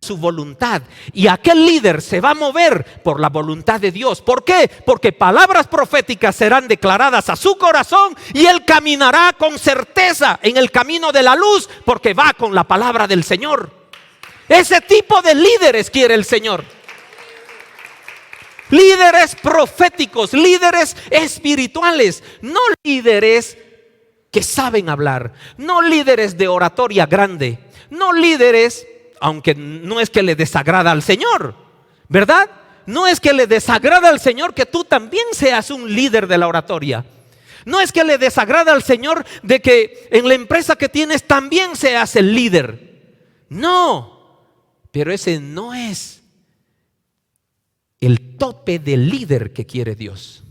Su voluntad, y aquel líder se va a mover por la voluntad de Dios. ¿Por qué? Porque palabras proféticas serán declaradas a su corazón y él caminará con certeza en el camino de la luz, porque va con la palabra del Señor. Ese tipo de líderes quiere el Señor. Líderes proféticos, líderes espirituales, no líderes que saben hablar, no líderes de oratoria grande, no líderes, aunque no es que le desagrada al Señor, ¿verdad? No es que le desagrada al Señor que tú también seas un líder de la oratoria. No es que le desagrada al Señor de que en la empresa que tienes también seas el líder. No, pero ese no es el tope del líder que quiere Dios.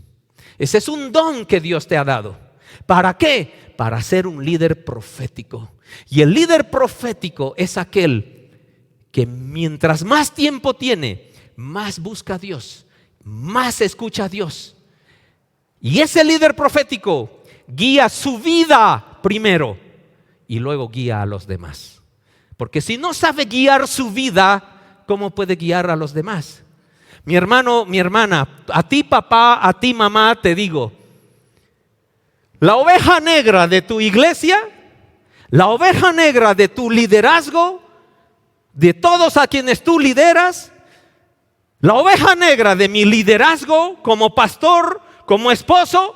Ese es un don que Dios te ha dado. ¿Para qué? Para ser un líder profético. Y el líder profético es aquel que mientras más tiempo tiene, más busca a Dios, más escucha a Dios. Y ese líder profético guía su vida primero y luego guía a los demás. Porque si no sabe guiar su vida, ¿cómo puede guiar a los demás? Mi hermano, mi hermana, a ti papá, a ti mamá, te digo, la oveja negra de tu iglesia, la oveja negra de tu liderazgo, de todos a quienes tú lideras, la oveja negra de mi liderazgo como pastor, como esposo,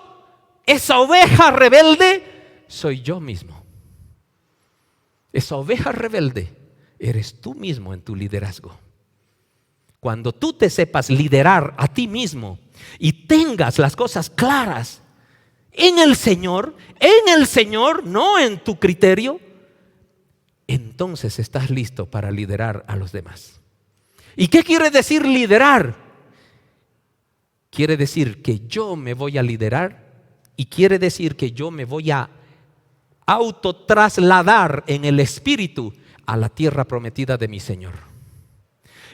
esa oveja rebelde soy yo mismo. Esa oveja rebelde eres tú mismo en tu liderazgo. Cuando tú te sepas liderar a ti mismo y tengas las cosas claras en el Señor, no en tu criterio, entonces estás listo para liderar a los demás. ¿Y qué quiere decir liderar? Quiere decir que yo me voy a liderar y quiere decir que yo me voy a autotrasladar en el espíritu a la tierra prometida de mi Señor.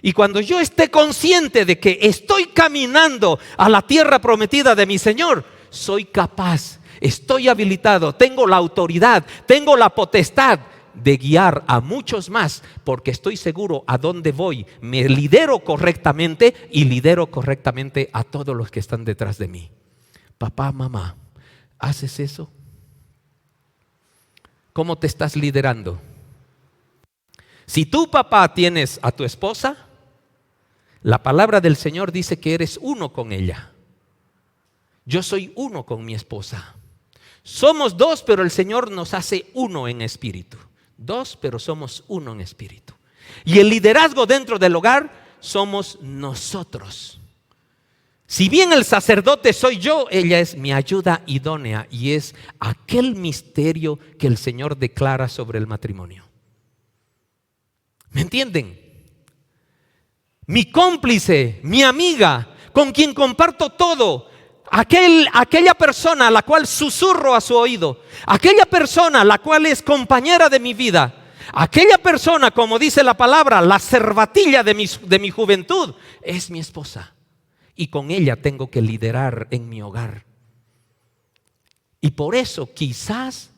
Y cuando yo esté consciente de que estoy caminando a la tierra prometida de mi Señor, soy capaz, estoy habilitado, tengo la autoridad, tengo la potestad de guiar a muchos más, porque estoy seguro a dónde voy, me lidero correctamente y lidero correctamente a todos los que están detrás de mí. Papá, mamá, ¿haces eso? ¿Cómo te estás liderando? Si tú, papá, tienes a tu esposa, la palabra del Señor dice que eres uno con ella. Yo soy uno con mi esposa. Somos dos, pero el Señor nos hace uno en espíritu. Dos, pero somos uno en espíritu. Y el liderazgo dentro del hogar somos nosotros. Si bien el sacerdote soy yo, ella es mi ayuda idónea y es aquel misterio que el Señor declara sobre el matrimonio. ¿Me entienden? Mi cómplice, mi amiga, con quien comparto todo. Aquella persona a la cual susurro a su oído, aquella persona la cual es compañera de mi vida, aquella persona, como dice la palabra, la cervatilla de mi juventud, es mi esposa. Y con ella tengo que liderar en mi hogar. Y por eso quizás,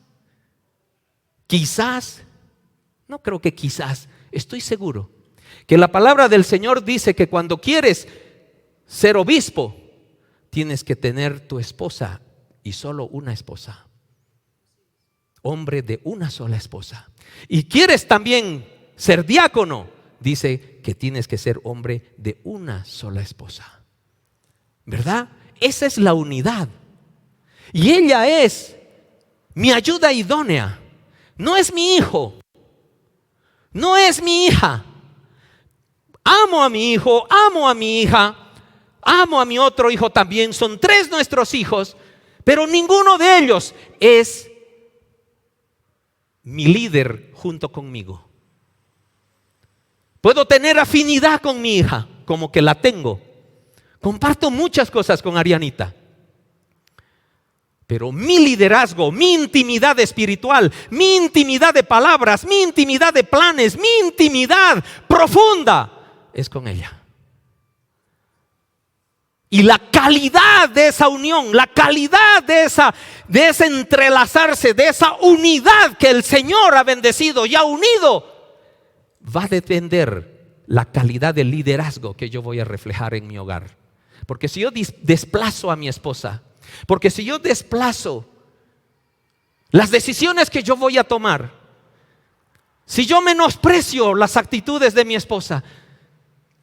no creo que quizás, estoy seguro que la palabra del Señor dice que cuando quieres ser obispo, tienes que tener tu esposa y solo una esposa. Hombre de una sola esposa. Y quieres también ser diácono, dice que tienes que ser hombre de una sola esposa. ¿Verdad? Esa es la unidad. Y ella es mi ayuda idónea. No es mi hijo. No es mi hija. Amo a mi hijo, amo a mi hija. Amo a mi otro hijo también, son 3 nuestros hijos, pero ninguno de ellos es mi líder junto conmigo. Puedo tener afinidad con mi hija, como que la tengo. Comparto muchas cosas con Arianita. Pero mi liderazgo, mi intimidad espiritual, mi intimidad de palabras, mi intimidad de planes, mi intimidad profunda es con ella. Y la calidad de esa unión, la calidad de ese entrelazarse, de esa unidad que el Señor ha bendecido y ha unido, va a depender la calidad del liderazgo que yo voy a reflejar en mi hogar. Porque si yo desplazo a mi esposa, porque si yo desplazo las decisiones que yo voy a tomar, si yo menosprecio las actitudes de mi esposa,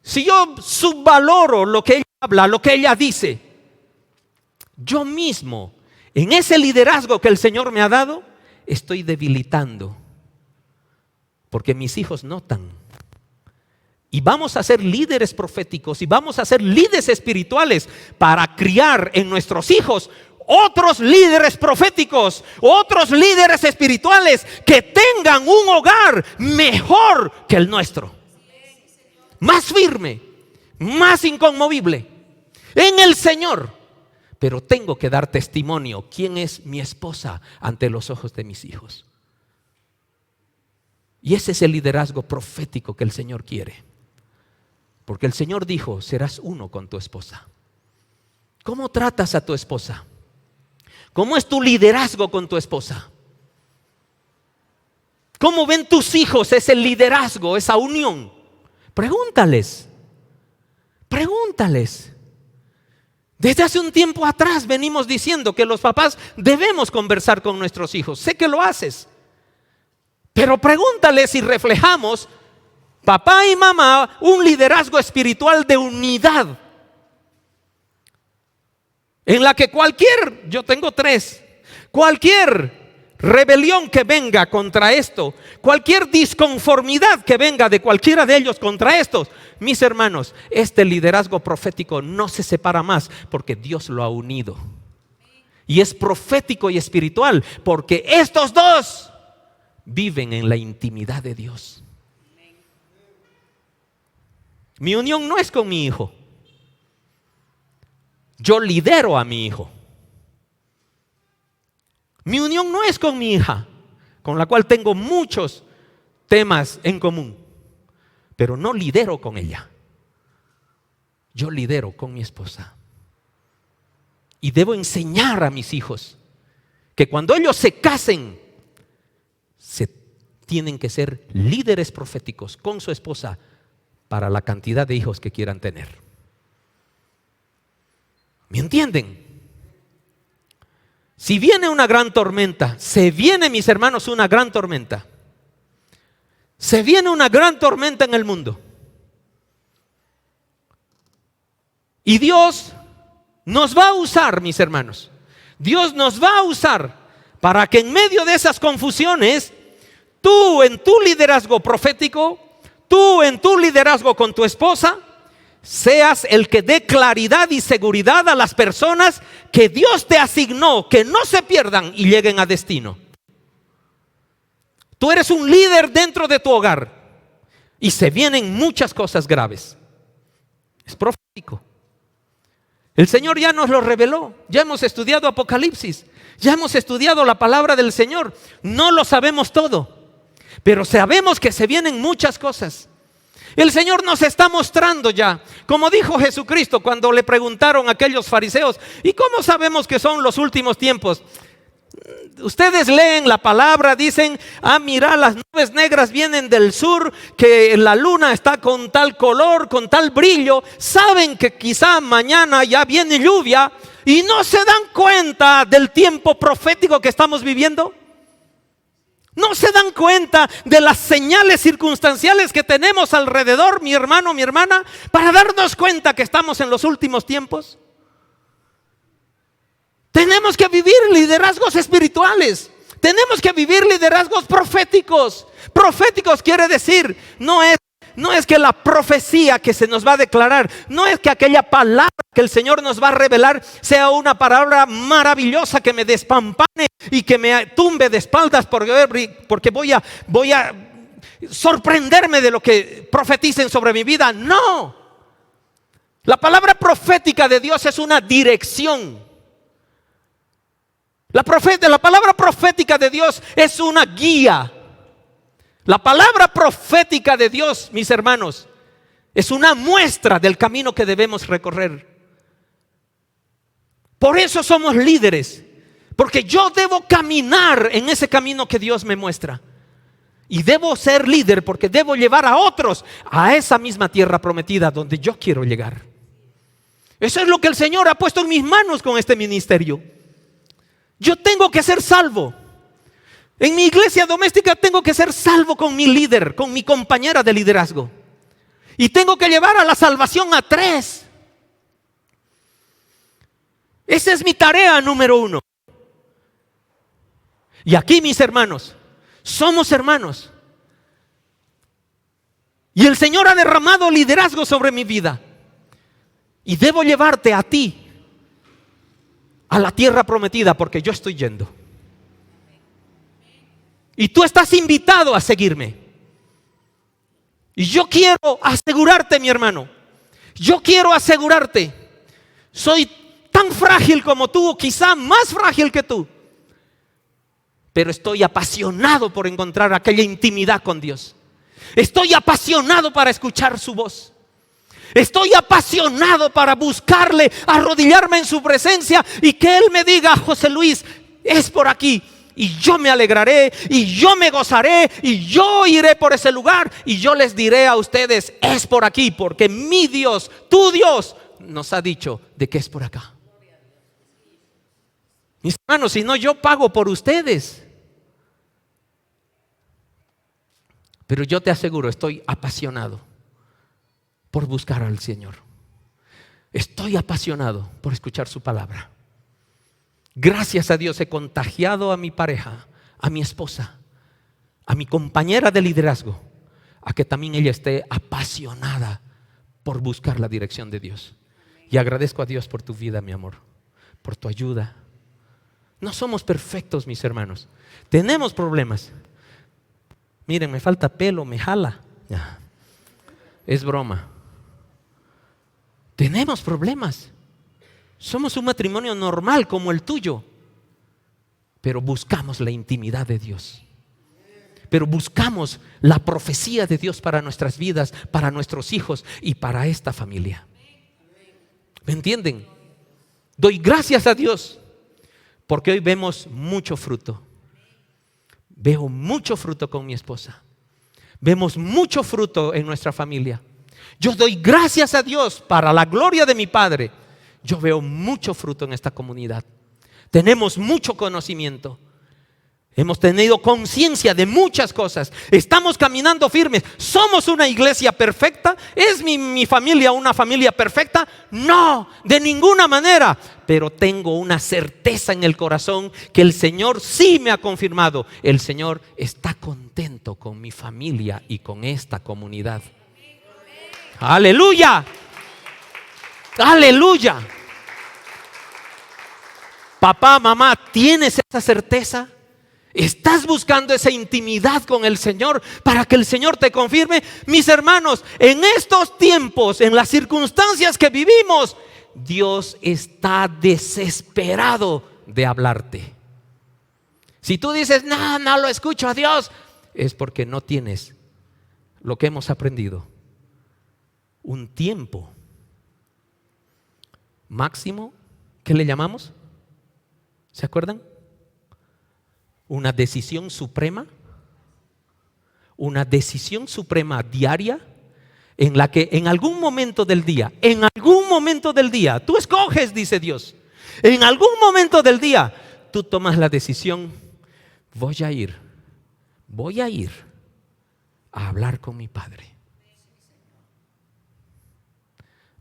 si yo subvaloro lo que ella habla, lo que ella dice, yo mismo, en ese liderazgo que el Señor me ha dado, estoy debilitando. Porque mis hijos notan. Y vamos a ser líderes proféticos y vamos a ser líderes espirituales para criar en nuestros hijos otros líderes proféticos, otros líderes espirituales que tengan un hogar mejor que el nuestro. Más firme, más inconmovible en el Señor. Pero tengo que dar testimonio. ¿Quién es mi esposa ante los ojos de mis hijos? Y ese es el liderazgo profético que el Señor quiere. Porque el Señor dijo, serás uno con tu esposa. ¿Cómo tratas a tu esposa? ¿Cómo es tu liderazgo con tu esposa? ¿Cómo ven tus hijos ese liderazgo, esa unión? Pregúntales. Pregúntales. Desde hace un tiempo atrás venimos diciendo que los papás debemos conversar con nuestros hijos. Sé que lo haces. Pero pregúntales si reflejamos, papá y mamá, un liderazgo espiritual de unidad. En la que yo tengo 3, cualquier rebelión que venga contra esto, cualquier disconformidad que venga de cualquiera de ellos contra estos, mis hermanos, este liderazgo profético no se separa más porque Dios lo ha unido. Y es profético y espiritual porque estos dos viven en la intimidad de Dios. Mi unión no es con mi hijo. Yo lidero a mi hijo. Mi unión no es con mi hija, con la cual tengo muchos temas en común, pero no lidero con ella. Yo lidero con mi esposa. Y debo enseñar a mis hijos que cuando ellos se casen, tienen que ser líderes proféticos con su esposa para la cantidad de hijos que quieran tener. ¿Me entienden? Si viene una gran tormenta, se viene, mis hermanos, una gran tormenta. Se viene una gran tormenta en el mundo. Y Dios nos va a usar, mis hermanos. Dios nos va a usar para que en medio de esas confusiones, tú en tu liderazgo profético, tú en tu liderazgo con tu esposa, seas el que dé claridad y seguridad a las personas que Dios te asignó, que no se pierdan y lleguen a destino. Tú eres un líder dentro de tu hogar y se vienen muchas cosas graves. Es profético. El Señor ya nos lo reveló. Ya hemos estudiado Apocalipsis, ya hemos estudiado la palabra del Señor. No lo sabemos todo, pero sabemos que se vienen muchas cosas. El Señor nos está mostrando ya, como dijo Jesucristo cuando le preguntaron a aquellos fariseos, ¿y cómo sabemos que son los últimos tiempos? Ustedes leen la palabra, dicen, mira, las nubes negras vienen del sur, que la luna está con tal color, con tal brillo. Saben que quizá mañana ya viene lluvia y no se dan cuenta del tiempo profético que estamos viviendo. ¿No se dan cuenta de las señales circunstanciales que tenemos alrededor, mi hermano, mi hermana, para darnos cuenta que estamos en los últimos tiempos? Tenemos que vivir liderazgos espirituales. Tenemos que vivir liderazgos proféticos. Proféticos quiere decir, no es que la profecía que se nos va a declarar, no es que aquella palabra que el Señor nos va a revelar sea una palabra maravillosa que me despampane y que me tumbe de espaldas porque voy a sorprenderme de lo que profeticen sobre mi vida. No. La palabra profética de Dios es una dirección. La palabra profética de Dios es una guía. La palabra profética de Dios, mis hermanos, es una muestra del camino que debemos recorrer. Por eso somos líderes, porque yo debo caminar en ese camino que Dios me muestra. Y debo ser líder porque debo llevar a otros a esa misma tierra prometida donde yo quiero llegar. Eso es lo que el Señor ha puesto en mis manos con este ministerio. Yo tengo que ser salvo. En mi iglesia doméstica tengo que ser salvo con mi líder, con mi compañera de liderazgo. Y tengo que llevar a la salvación a 3. Esa es mi tarea número 1. Y aquí, mis hermanos, somos hermanos. Y el Señor ha derramado liderazgo sobre mi vida. Y debo llevarte a ti a la tierra prometida porque yo estoy yendo. Y tú estás invitado a seguirme. Y yo quiero asegurarte, mi hermano. Yo quiero asegurarte. Soy tan frágil como tú, quizá más frágil que tú. Pero estoy apasionado por encontrar aquella intimidad con Dios. Estoy apasionado para escuchar su voz. Estoy apasionado para buscarle, arrodillarme en su presencia y que Él me diga: José Luis, es por aquí. Y yo me alegraré, y yo me gozaré, y yo iré por ese lugar, y yo les diré a ustedes: es por aquí, porque mi Dios, tu Dios, nos ha dicho de que es por acá. Mis hermanos, si no, yo pago por ustedes. Pero yo te aseguro, estoy apasionado por buscar al Señor. Estoy apasionado por escuchar su palabra. Gracias a Dios he contagiado a mi pareja, a mi esposa, a mi compañera de liderazgo, a que también ella esté apasionada por buscar la dirección de Dios. Y agradezco a Dios por tu vida, mi amor, por tu ayuda. No somos perfectos, mis hermanos. Tenemos problemas. Miren, me falta pelo, me jala. Ya. Es broma. Tenemos problemas. Somos un matrimonio normal como el tuyo. Pero buscamos la intimidad de Dios. Pero buscamos la profecía de Dios para nuestras vidas, para nuestros hijos y para esta familia. ¿Me entienden? Doy gracias a Dios porque hoy vemos mucho fruto. Veo mucho fruto con mi esposa. Vemos mucho fruto en nuestra familia. Yo doy gracias a Dios para la gloria de mi Padre. Yo veo mucho fruto en esta comunidad. Tenemos mucho conocimiento. Hemos tenido conciencia de muchas cosas. Estamos caminando firmes. ¿Somos una iglesia perfecta? ¿Es mi familia una familia perfecta? No, de ninguna manera. Pero tengo una certeza en el corazón que el Señor sí me ha confirmado. El Señor está contento con mi familia y con esta comunidad. ¡Aleluya! ¡Aleluya! Papá, mamá, ¿tienes esa certeza? ¿Estás buscando esa intimidad con el Señor para que el Señor te confirme? Mis hermanos, en estos tiempos, en las circunstancias que vivimos, Dios está desesperado de hablarte. Si tú dices: no lo escucho a Dios, es porque no tienes lo que hemos aprendido. Un tiempo máximo, ¿qué le llamamos? ¿Se acuerdan? Una decisión suprema. Una decisión suprema diaria en la que en algún momento del día, tú escoges, dice Dios. En algún momento del día, tú tomas la decisión: voy a ir a hablar con mi Padre.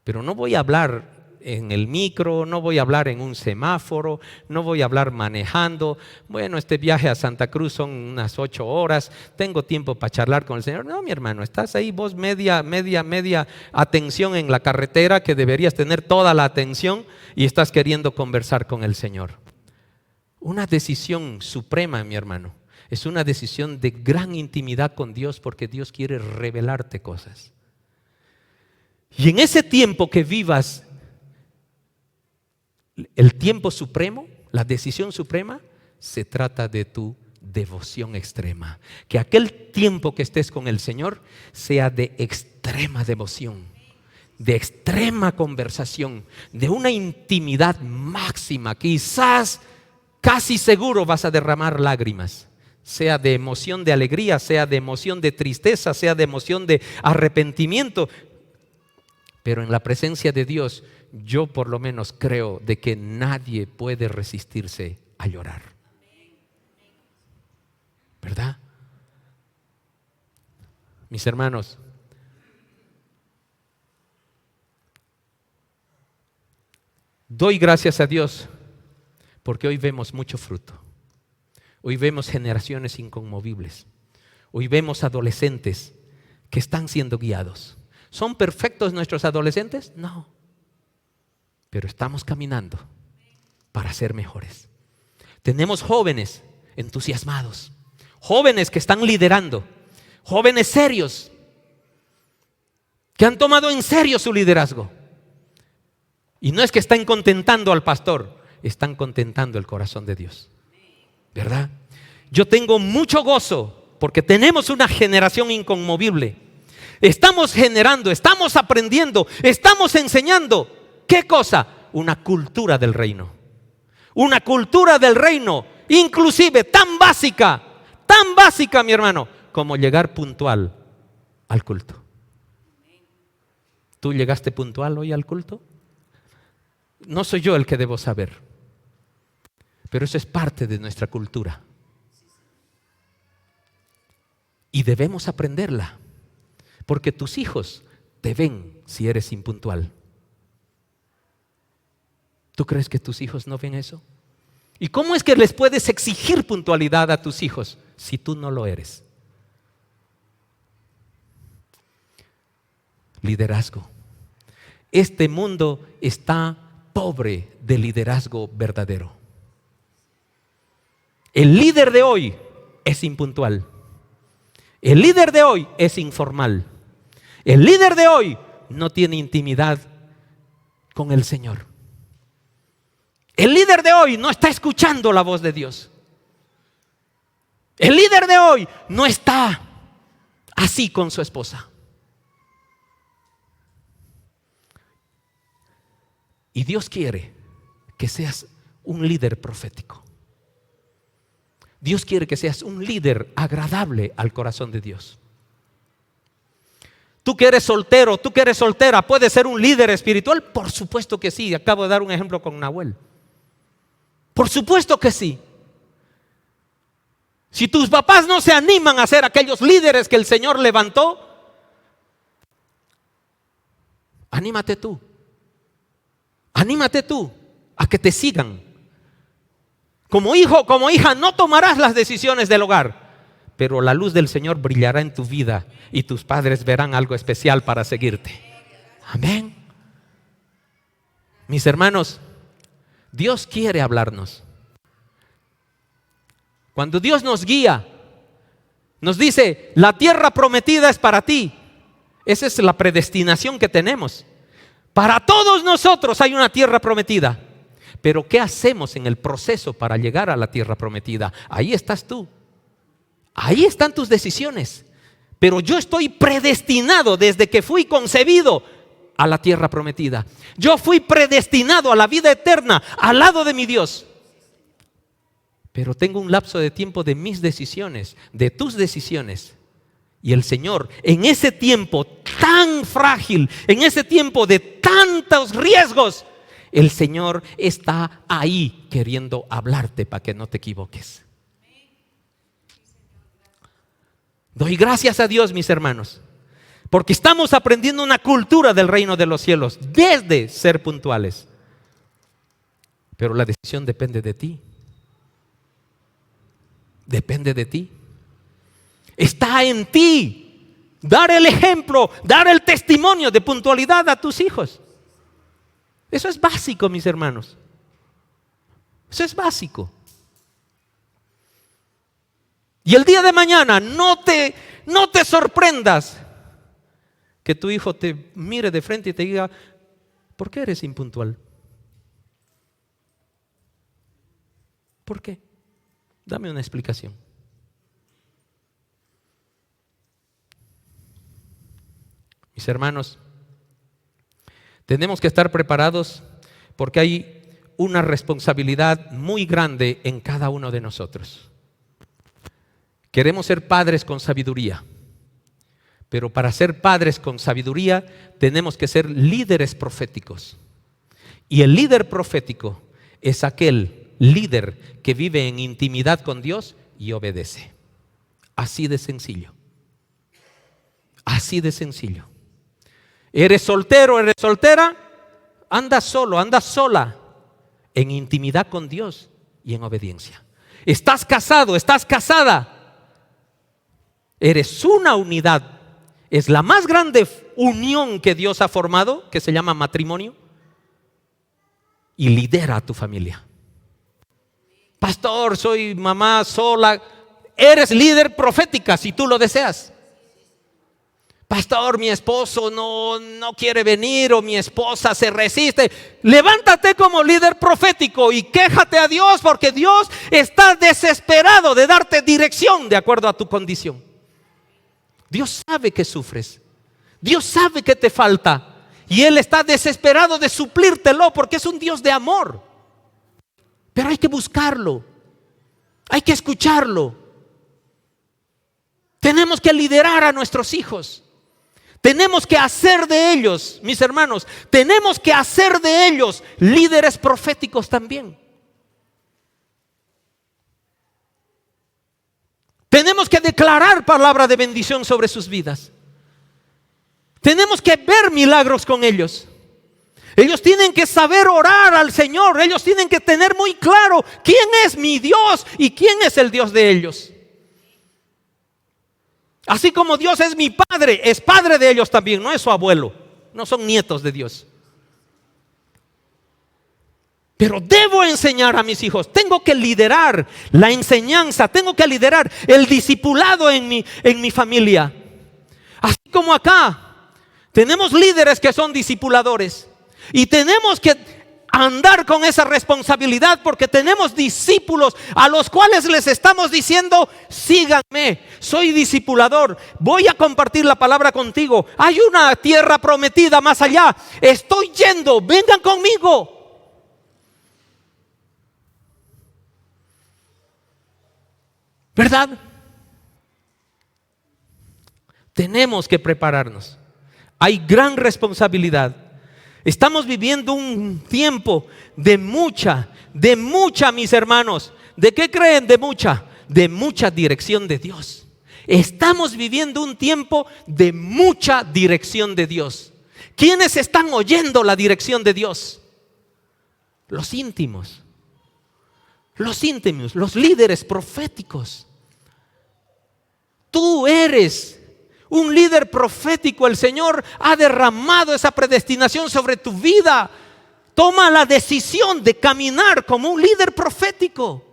Pero no voy a hablar en el micro, no voy a hablar en un semáforo, no voy a hablar manejando. Bueno, este viaje a Santa Cruz son unas 8 horas, tengo tiempo para charlar con el Señor. No, mi hermano, estás ahí vos media atención en la carretera, que deberías tener toda la atención, y estás queriendo conversar con el Señor. Una decisión suprema, mi hermano, es una decisión de gran intimidad con Dios, porque Dios quiere revelarte cosas. Y en ese tiempo que vivas el tiempo supremo, la decisión suprema, se trata de tu devoción extrema. Que aquel tiempo que estés con el Señor sea de extrema devoción, de extrema conversación, de una intimidad máxima. Quizás, casi seguro vas a derramar lágrimas, sea de emoción de alegría, sea de emoción de tristeza, sea de emoción de arrepentimiento. Pero en la presencia de Dios, yo por lo menos creo de que nadie puede resistirse a llorar. ¿Verdad? Mis hermanos, doy gracias a Dios porque hoy vemos mucho fruto. Hoy vemos generaciones inconmovibles. Hoy vemos adolescentes que están siendo guiados. ¿Son perfectos nuestros adolescentes? No. Pero estamos caminando para ser mejores. Tenemos jóvenes entusiasmados, jóvenes que están liderando, jóvenes serios, que han tomado en serio su liderazgo. Y no es que están contentando al pastor, están contentando el corazón de Dios. ¿Verdad? Yo tengo mucho gozo porque tenemos una generación inconmovible. Estamos generando, estamos aprendiendo, estamos enseñando. ¿Qué cosa? Una cultura del reino. Una cultura del reino, inclusive tan básica, mi hermano, como llegar puntual al culto. ¿Tú llegaste puntual hoy al culto? No soy yo el que debo saber, pero eso es parte de nuestra cultura. Y debemos aprenderla, porque tus hijos te ven si eres impuntual. ¿Tú crees que tus hijos no ven eso? ¿Y cómo es que les puedes exigir puntualidad a tus hijos si tú no lo eres? Liderazgo. Este mundo está pobre de liderazgo verdadero. El líder de hoy es impuntual. El líder de hoy es informal. El líder de hoy no tiene intimidad con el Señor. El líder de hoy no está escuchando la voz de Dios. El líder de hoy no está así con su esposa. Y Dios quiere que seas un líder profético. Dios quiere que seas un líder agradable al corazón de Dios. Tú que eres soltero, tú que eres soltera, ¿puedes ser un líder espiritual? Por supuesto que sí. Acabo de dar un ejemplo con Nahuel. Por supuesto que sí. Si tus papás no se animan a ser aquellos líderes que el Señor levantó, anímate tú. Anímate tú a que te sigan. Como hijo, como hija, no tomarás las decisiones del hogar, pero la luz del Señor brillará en tu vida y tus padres verán algo especial para seguirte. Amén. Mis hermanos, Dios quiere hablarnos. Cuando Dios nos guía, nos dice, la tierra prometida es para ti. Esa es la predestinación que tenemos. Para todos nosotros hay una tierra prometida. Pero ¿qué hacemos en el proceso para llegar a la tierra prometida? Ahí estás tú. Ahí están tus decisiones. Pero yo estoy predestinado desde que fui concebido a la tierra prometida. Yo fui predestinado a la vida eterna al lado de mi Dios. Pero tengo un lapso de tiempo de mis decisiones, de tus decisiones. Y el Señor, en ese tiempo tan frágil, en ese tiempo de tantos riesgos, el Señor está ahí queriendo hablarte para que no te equivoques. Doy gracias a Dios, mis hermanos, porque estamos aprendiendo una cultura del reino de los cielos desde ser puntuales. Pero la decisión depende de ti. Depende de ti. Está en ti dar el ejemplo, dar el testimonio de puntualidad a tus hijos. Eso es básico, mis hermanos. Eso es básico. Y el día de mañana no te sorprendas que tu hijo te mire de frente y te diga, ¿por qué eres impuntual? ¿Por qué? Dame una explicación. Mis hermanos, Tenemos que estar preparados porque hay una responsabilidad muy grande en cada uno de nosotros. Queremos ser padres con sabiduría, pero para ser padres con sabiduría tenemos que ser líderes proféticos. Y el líder profético es aquel líder que vive en intimidad con Dios y obedece. Así de sencillo. Así de sencillo. ¿Eres soltero, eres soltera? Anda solo, anda sola en intimidad con Dios y en obediencia. ¿Estás casado, estás casada? Eres una unidad. Es la más grande unión que Dios ha formado, que se llama matrimonio. Y lidera a tu familia. Pastor, soy mamá sola. Eres líder profética si tú lo deseas. Pastor, mi esposo no quiere venir o mi esposa se resiste. Levántate como líder profético y quéjate a Dios, porque Dios está desesperado de darte dirección de acuerdo a tu condición. Dios sabe que sufres. Dios sabe que te falta. Y Él está desesperado de suplírtelo porque es un Dios de amor. Pero hay que buscarlo. Hay que escucharlo. Tenemos que liderar a nuestros hijos. Tenemos que hacer de ellos, mis hermanos, tenemos que hacer de ellos líderes proféticos también. Tenemos que declarar palabra de bendición sobre sus vidas. Tenemos que ver milagros con ellos. Ellos tienen que saber orar al Señor. Ellos tienen que tener muy claro quién es mi Dios y quién es el Dios de ellos. Así como Dios es mi padre, es padre de ellos también, no es su abuelo, no son nietos de Dios. Pero debo enseñar a mis hijos, tengo que liderar la enseñanza, tengo que liderar el discipulado en mi familia. Así como acá, tenemos líderes que son discipuladores y tenemos que andar con esa responsabilidad porque tenemos discípulos a los cuales les estamos diciendo: síganme, soy discipulador, voy a compartir la palabra contigo, hay una tierra prometida más allá, estoy yendo, vengan conmigo. ¿Verdad? Tenemos que prepararnos. Hay gran responsabilidad. Estamos viviendo un tiempo de mucha, mis hermanos. ¿De qué creen? De mucha dirección de Dios. Estamos viviendo un tiempo de mucha dirección de Dios. ¿Quiénes están oyendo la dirección de Dios? Los íntimos, los líderes proféticos. Tú eres un líder profético. El Señor ha derramado esa predestinación sobre tu vida. Toma la decisión de caminar como un líder profético.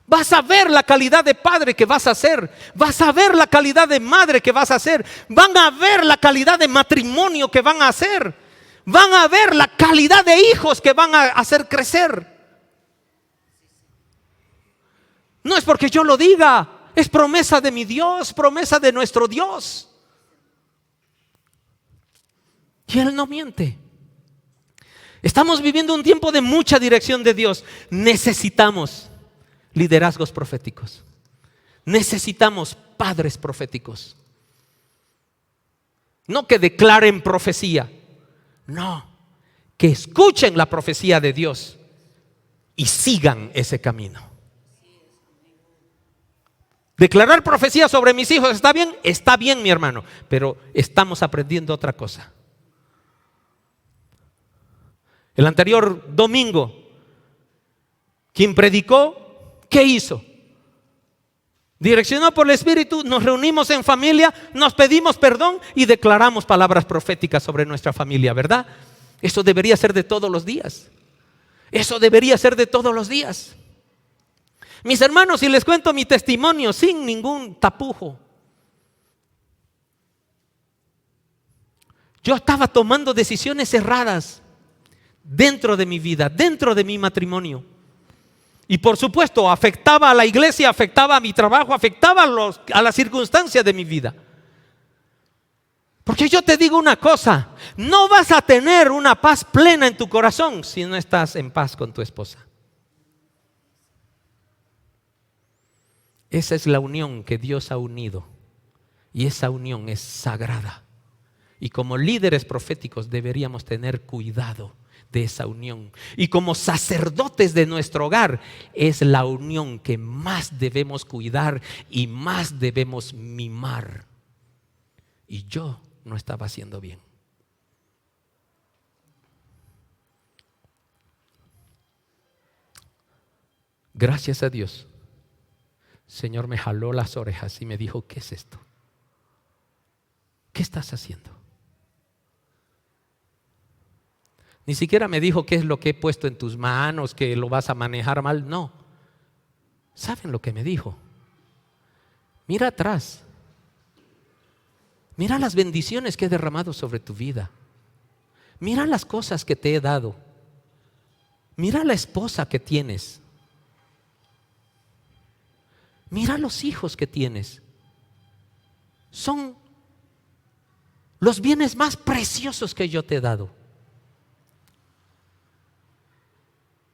Vas a ver la calidad de padre que vas a ser. Vas a ver la calidad de madre que vas a ser. Van a ver la calidad de matrimonio que van a hacer. Van a ver la calidad de hijos que van a hacer crecer. No es porque yo lo diga. Es promesa de mi Dios, promesa de nuestro Dios. Y Él no miente. Estamos viviendo un tiempo de mucha dirección de Dios. Necesitamos liderazgos proféticos. Necesitamos padres proféticos. No que declaren profecía. No, que escuchen la profecía de Dios y sigan ese camino. Declarar profecía sobre mis hijos, ¿está bien? Está bien, mi hermano, pero estamos aprendiendo otra cosa. El anterior domingo, quien predicó, ¿qué hizo? Direccionado por el Espíritu, nos reunimos en familia, nos pedimos perdón y declaramos palabras proféticas sobre nuestra familia, ¿verdad? Eso debería ser de todos los días. Eso debería ser de todos los días. Mis hermanos, si les cuento mi testimonio sin ningún tapujo. Yo estaba tomando decisiones erradas dentro de mi vida, dentro de mi matrimonio. Y por supuesto, afectaba a la iglesia, afectaba a mi trabajo, afectaba a las circunstancias de mi vida. Porque yo te digo una cosa, no vas a tener una paz plena en tu corazón si no estás en paz con tu esposa. Esa es la unión que Dios ha unido y esa unión es sagrada. Y como líderes proféticos deberíamos tener cuidado de esa unión. Y como sacerdotes de nuestro hogar es la unión que más debemos cuidar y más debemos mimar. Y yo no estaba haciendo bien. Gracias a Dios, Señor me jaló las orejas y me dijo, ¿qué es esto? ¿Qué estás haciendo? Ni siquiera me dijo qué es lo que he puesto en tus manos, que lo vas a manejar mal. No. ¿Saben lo que me dijo? Mira atrás. Mira las bendiciones que he derramado sobre tu vida. Mira las cosas que te he dado. Mira la esposa que tienes. Mira los hijos que tienes. Son los bienes más preciosos que yo te he dado.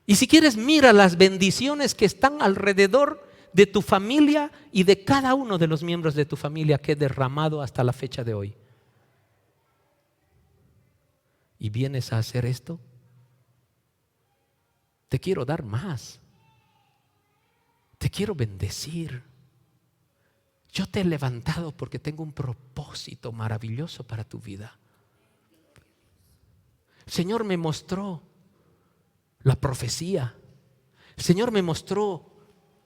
Y si quieres, mira las bendiciones que están alrededor de tu familia y de cada uno de los miembros de tu familia que he derramado hasta la fecha de hoy. ¿Y vienes a hacer esto? Te quiero dar más. Te quiero bendecir. Yo te he levantado porque tengo un propósito maravilloso para tu vida. El Señor me mostró la profecía. El Señor me mostró,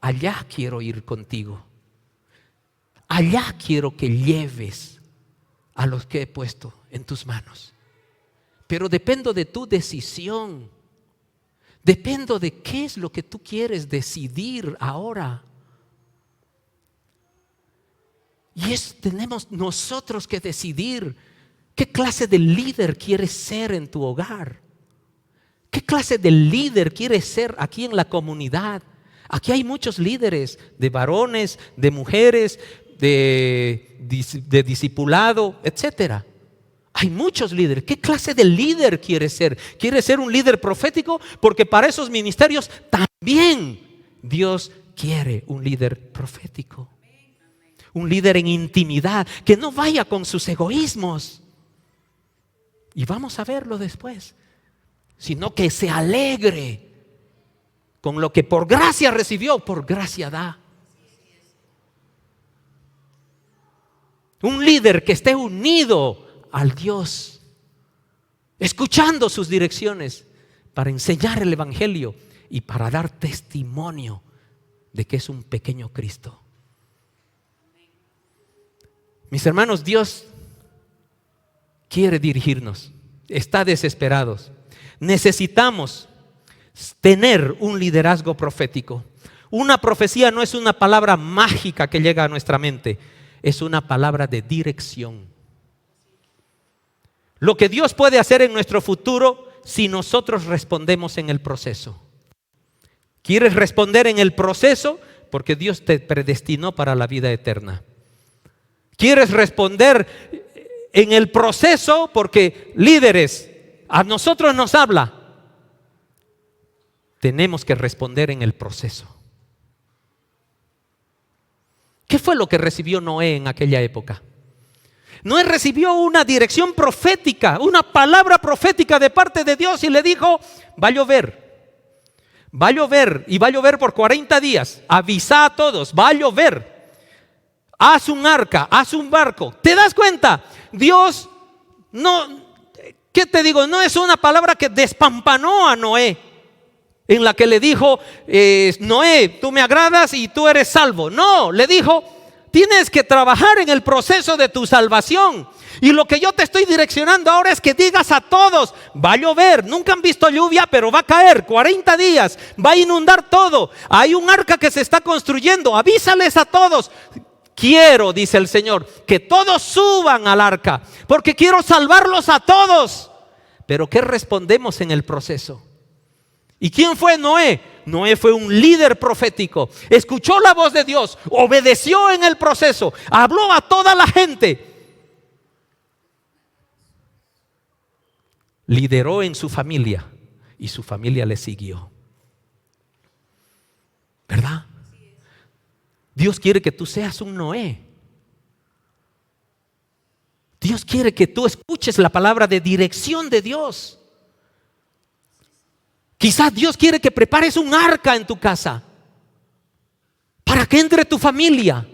allá quiero ir contigo. Allá quiero que lleves a los que he puesto en tus manos. Pero dependo de tu decisión. Dependo de qué es lo que tú quieres decidir ahora. Y tenemos nosotros que decidir qué clase de líder quieres ser en tu hogar. ¿Qué clase de líder quieres ser aquí en la comunidad? Aquí hay muchos líderes, de varones, de mujeres, de discipulado, etcétera. Hay muchos líderes. ¿Qué clase de líder quieres ser? ¿Quieres ser un líder profético? Porque para esos ministerios también Dios quiere un líder profético. Un líder en intimidad, que no vaya con sus egoísmos. Y vamos a verlo después. Sino que se alegre con lo que por gracia recibió, por gracia da. Un líder que esté unido al Dios, escuchando sus direcciones para enseñar el evangelio y para dar testimonio de que es un pequeño Cristo. Mis hermanos, Dios quiere dirigirnos, está desesperado. Necesitamos tener un liderazgo profético. Una profecía no es una palabra mágica que llega a nuestra mente, es una palabra de dirección. Lo que Dios puede hacer en nuestro futuro si nosotros respondemos en el proceso. ¿Quieres responder en el proceso? Porque Dios te predestinó para la vida eterna. ¿Quieres responder en el proceso? Porque líderes, a nosotros nos habla. Tenemos que responder en el proceso. ¿Qué fue lo que recibió Noé en aquella época? Noé recibió una dirección profética, una palabra profética de parte de Dios y le dijo, va a llover y va a llover por 40 días. Avisa a todos, va a llover. Haz un arca, haz un barco. ¿Te das cuenta? Dios no... ¿Qué te digo? No es una palabra que despampanó a Noé, en la que le dijo, Noé, tú me agradas y tú eres salvo. No, le dijo, tienes que trabajar en el proceso de tu salvación. Y lo que yo te estoy direccionando ahora es que digas a todos, va a llover, nunca han visto lluvia, pero va a caer 40 días, va a inundar todo. Hay un arca que se está construyendo, avísales a todos. Quiero, dice el Señor, que todos suban al arca, porque quiero salvarlos a todos. Pero ¿qué respondemos en el proceso? ¿Y quién fue Noé? Noé fue un líder profético. Escuchó la voz de Dios, obedeció en el proceso, habló a toda la gente. lideró en su familia y su familia le siguió. ¿Verdad? Dios quiere que tú seas un Noé. Dios quiere que tú escuches la palabra de dirección de Dios. Quizás Dios quiere que prepares un arca en tu casa para que entre tu familia.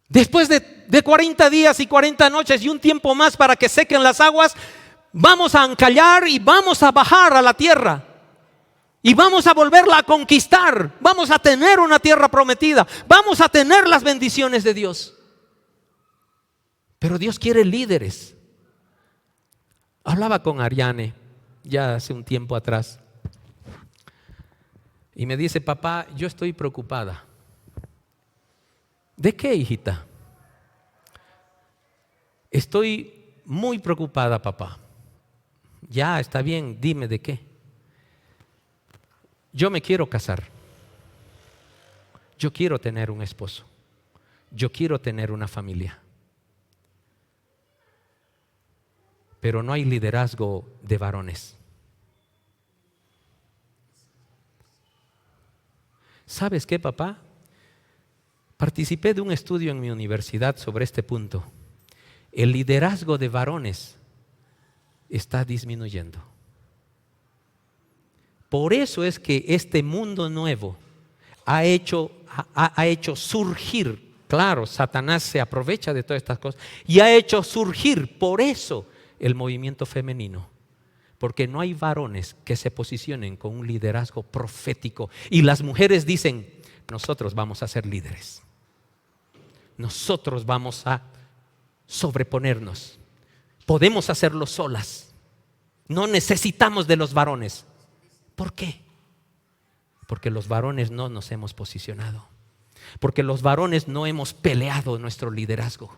Después de 40 días y 40 noches y un tiempo más para que sequen las aguas, vamos a ancallar y vamos a bajar a la tierra. Y vamos a volverla a conquistar. Vamos a tener una tierra prometida. Vamos a tener las bendiciones de Dios. Pero Dios quiere líderes. Hablaba con Ariane ya hace un tiempo atrás. Y me dice, papá, yo estoy preocupada. ¿De qué, hijita? Estoy muy preocupada, papá. Ya, está bien, dime de qué. Yo me quiero casar. Yo quiero tener un esposo. Yo quiero tener una familia. Pero no hay liderazgo de varones. ¿Sabes qué, papá? Participé de un estudio en mi universidad sobre este punto. El liderazgo de varones está disminuyendo. Por eso es que este mundo nuevo ha hecho surgir, claro, Satanás se aprovecha de todas estas cosas y ha hecho surgir por eso el movimiento femenino. Porque no hay varones que se posicionen con un liderazgo profético. Y las mujeres dicen, nosotros vamos a ser líderes. Nosotros vamos a sobreponernos. Podemos hacerlo solas. No necesitamos de los varones. ¿Por qué? Porque los varones no nos hemos posicionado. Porque los varones no hemos peleado nuestro liderazgo.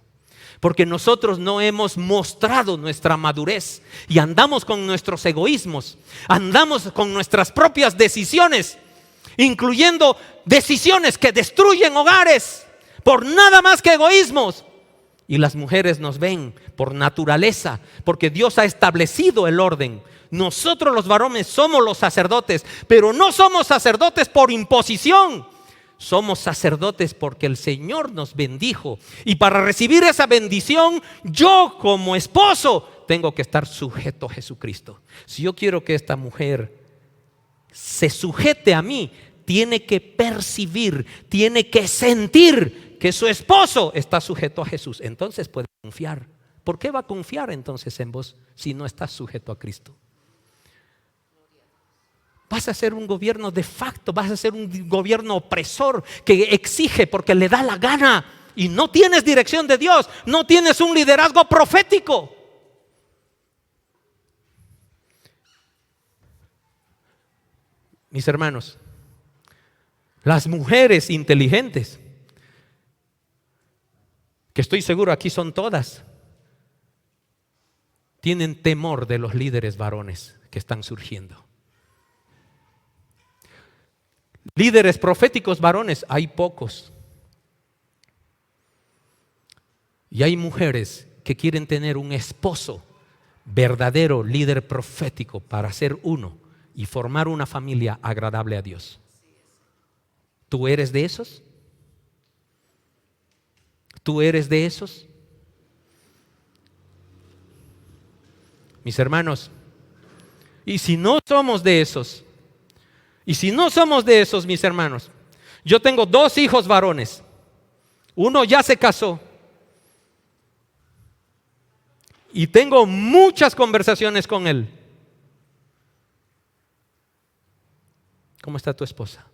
Porque nosotros no hemos mostrado nuestra madurez y andamos con nuestros egoísmos, andamos con nuestras propias decisiones, incluyendo decisiones que destruyen hogares por nada más que egoísmos. Y las mujeres nos ven por naturaleza, porque Dios ha establecido el orden. Nosotros los varones somos los sacerdotes, pero no somos sacerdotes por imposición. Somos sacerdotes porque el Señor nos bendijo. Y para recibir esa bendición, yo como esposo tengo que estar sujeto a Jesucristo. Si yo quiero que esta mujer se sujete a mí, tiene que percibir, tiene que sentir que su esposo está sujeto a Jesús. Entonces puede confiar. ¿Por qué va a confiar entonces en vos si no estás sujeto a Cristo? Vas a ser un gobierno de facto, vas a ser un gobierno opresor que exige porque le da la gana y no tienes dirección de Dios, no tienes un liderazgo profético. Mis hermanos, las mujeres inteligentes, que estoy seguro aquí son todas, tienen temor de los líderes varones que están surgiendo. Líderes proféticos varones, hay pocos. Y hay mujeres que quieren tener un esposo verdadero, líder profético, para ser uno y formar una familia agradable a Dios. ¿Tú eres de esos? ¿Tú eres de esos? Mis hermanos, y si no somos de esos, mis hermanos, yo tengo 2 hijos varones. Uno ya se casó. Y tengo muchas conversaciones con él. ¿Cómo está tu esposa?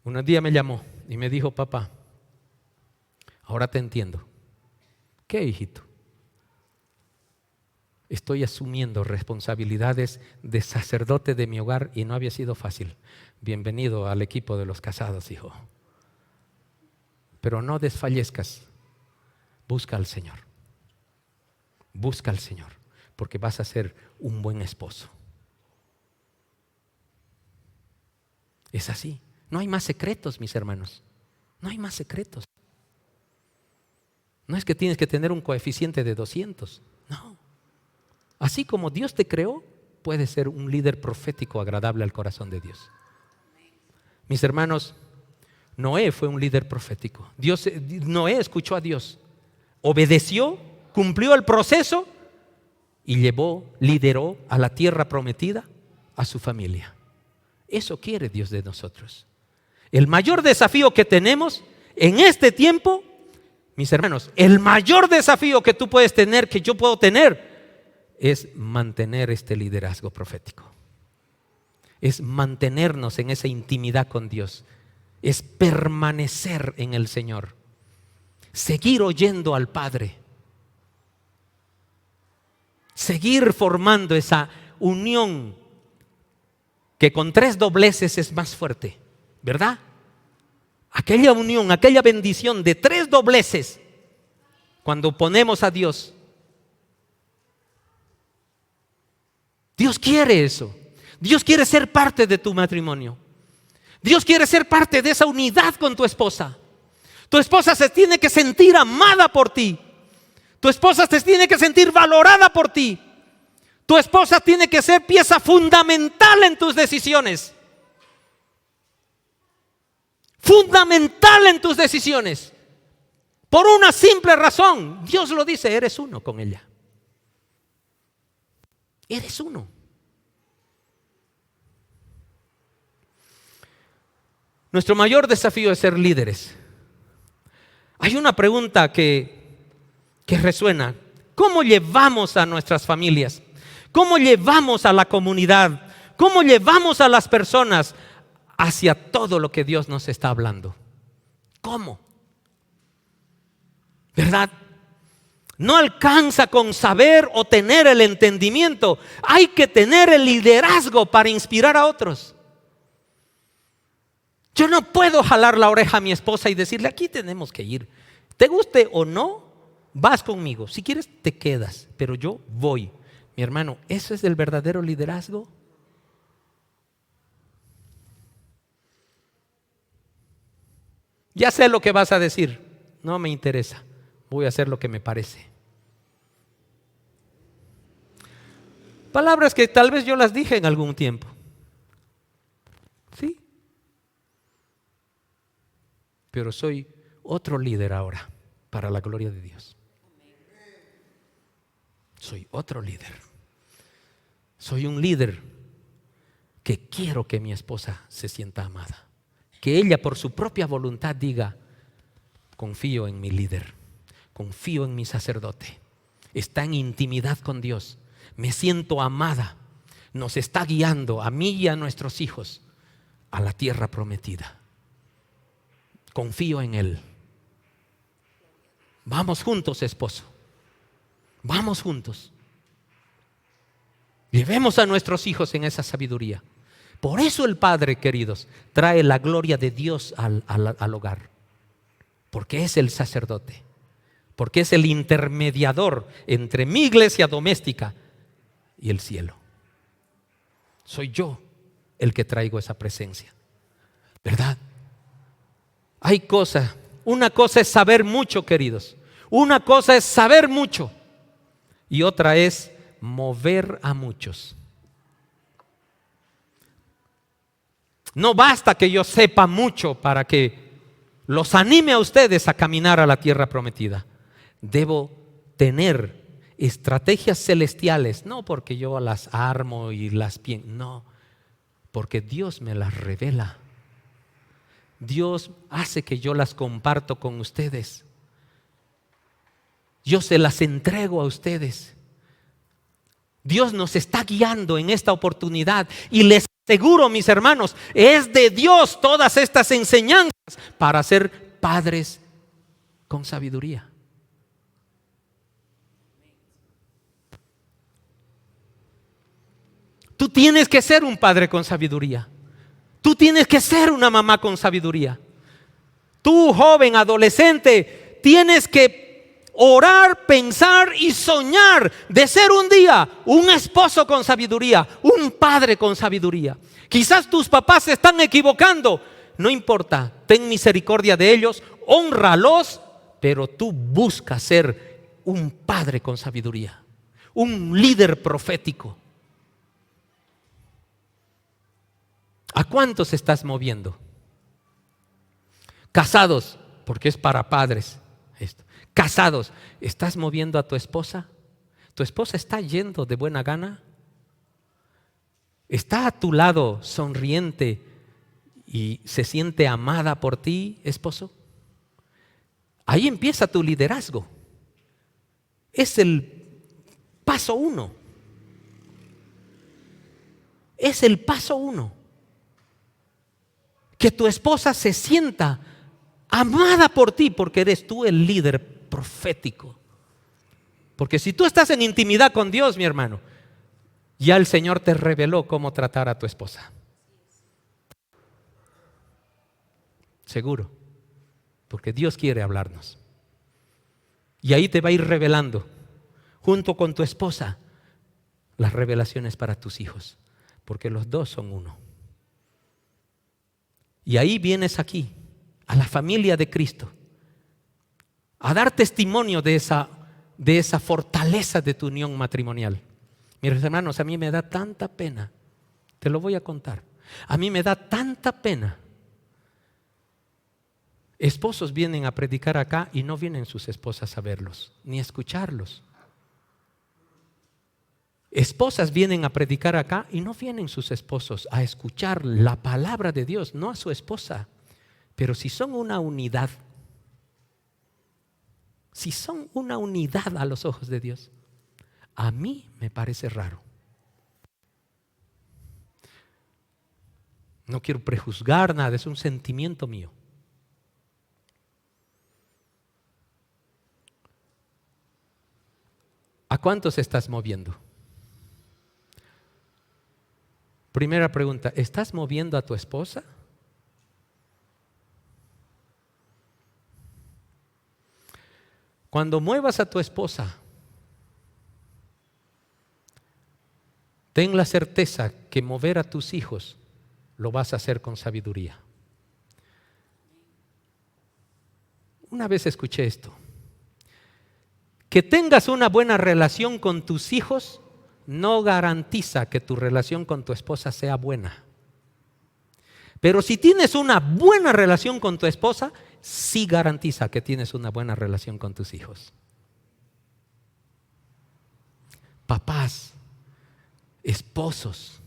Un día me llamó y me dijo, papá, ahora te entiendo. ¿Qué, hijito? Estoy asumiendo responsabilidades de sacerdote de mi hogar y no había sido fácil. Bienvenido al equipo de los casados, hijo. Pero no desfallezcas. Busca al Señor. Busca al Señor, porque vas a ser un buen esposo. Es así. No hay más secretos, mis hermanos. No hay más secretos. No es que tienes que tener un coeficiente de 200. No. Así como Dios te creó, puedes ser un líder profético agradable al corazón de Dios. Mis hermanos, Noé fue un líder profético. Noé escuchó a Dios, obedeció, cumplió el proceso y lideró a la tierra prometida a su familia. Eso quiere Dios de nosotros. El mayor desafío que tenemos en este tiempo, mis hermanos, el mayor desafío que tú puedes tener, que yo puedo tener, es mantener este liderazgo profético. Es mantenernos en esa intimidad con Dios. Es permanecer en el Señor. Seguir oyendo al Padre. Seguir formando esa unión que con 3 dobleces es más fuerte, ¿verdad? Aquella unión, aquella bendición de 3 dobleces cuando ponemos a Dios. Dios quiere eso. Dios quiere ser parte de tu matrimonio. Dios quiere ser parte de esa unidad con tu esposa. Tu esposa se tiene que sentir amada por ti. Tu esposa se tiene que sentir valorada por ti. Tu esposa tiene que ser pieza fundamental en tus decisiones. Fundamental en tus decisiones. Por una simple razón. Dios lo dice, eres uno con ella. Eres uno. Nuestro mayor desafío es ser líderes. Hay una pregunta que resuena. ¿Cómo llevamos a nuestras familias? ¿Cómo llevamos a la comunidad? ¿Cómo llevamos a las personas hacia todo lo que Dios nos está hablando? ¿Cómo? ¿Verdad? No alcanza con saber o tener el entendimiento. Hay que tener el liderazgo para inspirar a otros. Yo no puedo jalar la oreja a mi esposa y decirle, aquí tenemos que ir. Te guste o no, vas conmigo. Si quieres, te quedas, pero yo voy. Mi hermano, ¿eso es el verdadero liderazgo? Ya sé lo que vas a decir. No me interesa. Voy a hacer lo que me parece. Palabras que tal vez yo las dije en algún tiempo. Sí. Pero soy otro líder ahora, para la gloria de Dios. Soy otro líder. Soy un líder que quiero que mi esposa se sienta amada. Que ella por su propia voluntad diga, confío en mi líder, confío en mi sacerdote. Está en intimidad con Dios. Me siento amada. Nos está guiando a mí y a nuestros hijos a la tierra prometida. Confío en Él. Vamos juntos, esposo. Vamos juntos. Llevemos a nuestros hijos en esa sabiduría. Por eso el Padre, queridos, trae la gloria de Dios al hogar. Porque es el sacerdote. Porque es el intermediador entre mi iglesia doméstica y el cielo. Soy yo el que traigo esa presencia. ¿Verdad? Hay cosas. Una cosa es saber mucho, queridos. Una cosa es saber mucho. Y otra es mover a muchos. No basta que yo sepa mucho para que los anime a ustedes a caminar a la tierra prometida. Debo tener estrategias celestiales, no porque yo las armo y las pienso, no, porque Dios me las revela. Dios hace que yo las comparto con ustedes. Yo se las entrego a ustedes. Dios nos está guiando en esta oportunidad y les aseguro, mis hermanos, es de Dios todas estas enseñanzas para ser padres con sabiduría. Tú tienes que ser un padre con sabiduría. Tú tienes que ser una mamá con sabiduría. Tú, joven, adolescente, tienes que orar, pensar y soñar de ser un día un esposo con sabiduría, un padre con sabiduría. Quizás tus papás se están equivocando. No importa, ten misericordia de ellos, hónralos, pero tú buscas ser un padre con sabiduría, un líder profético. ¿A cuántos estás moviendo? Casados, porque es para padres esto. Casados, ¿estás moviendo a tu esposa? ¿Tu esposa está yendo de buena gana? ¿Está a tu lado sonriente y se siente amada por ti, esposo? Ahí empieza tu liderazgo. Es el paso 1. Es el paso 1. Que tu esposa se sienta amada por ti porque eres tú el líder profético. Porque si tú estás en intimidad con Dios, mi hermano, ya el Señor te reveló cómo tratar a tu esposa. Seguro. Porque Dios quiere hablarnos. Y ahí te va a ir revelando, junto con tu esposa, las revelaciones para tus hijos. Porque los dos son uno. Y ahí vienes aquí, a la familia de Cristo, a dar testimonio de esa fortaleza de tu unión matrimonial. Mis hermanos, a mí me da tanta pena, te lo voy a contar. A mí me da tanta pena. Esposos vienen a predicar acá y no vienen sus esposas a verlos, ni a escucharlos. Esposas vienen a predicar acá y no vienen sus esposos a escuchar la palabra de Dios, no a su esposa. Pero si son una unidad, si son una unidad a los ojos de Dios, a mí me parece raro. No quiero prejuzgar nada, es un sentimiento mío. ¿A cuántos estás moviendo? Primera pregunta, ¿estás moviendo a tu esposa? Cuando muevas a tu esposa, ten la certeza que mover a tus hijos lo vas a hacer con sabiduría. Una vez escuché esto. Que tengas una buena relación con tus hijos no garantiza que tu relación con tu esposa sea buena. Pero si tienes una buena relación con tu esposa, sí garantiza que tienes una buena relación con tus hijos. Papás, esposos,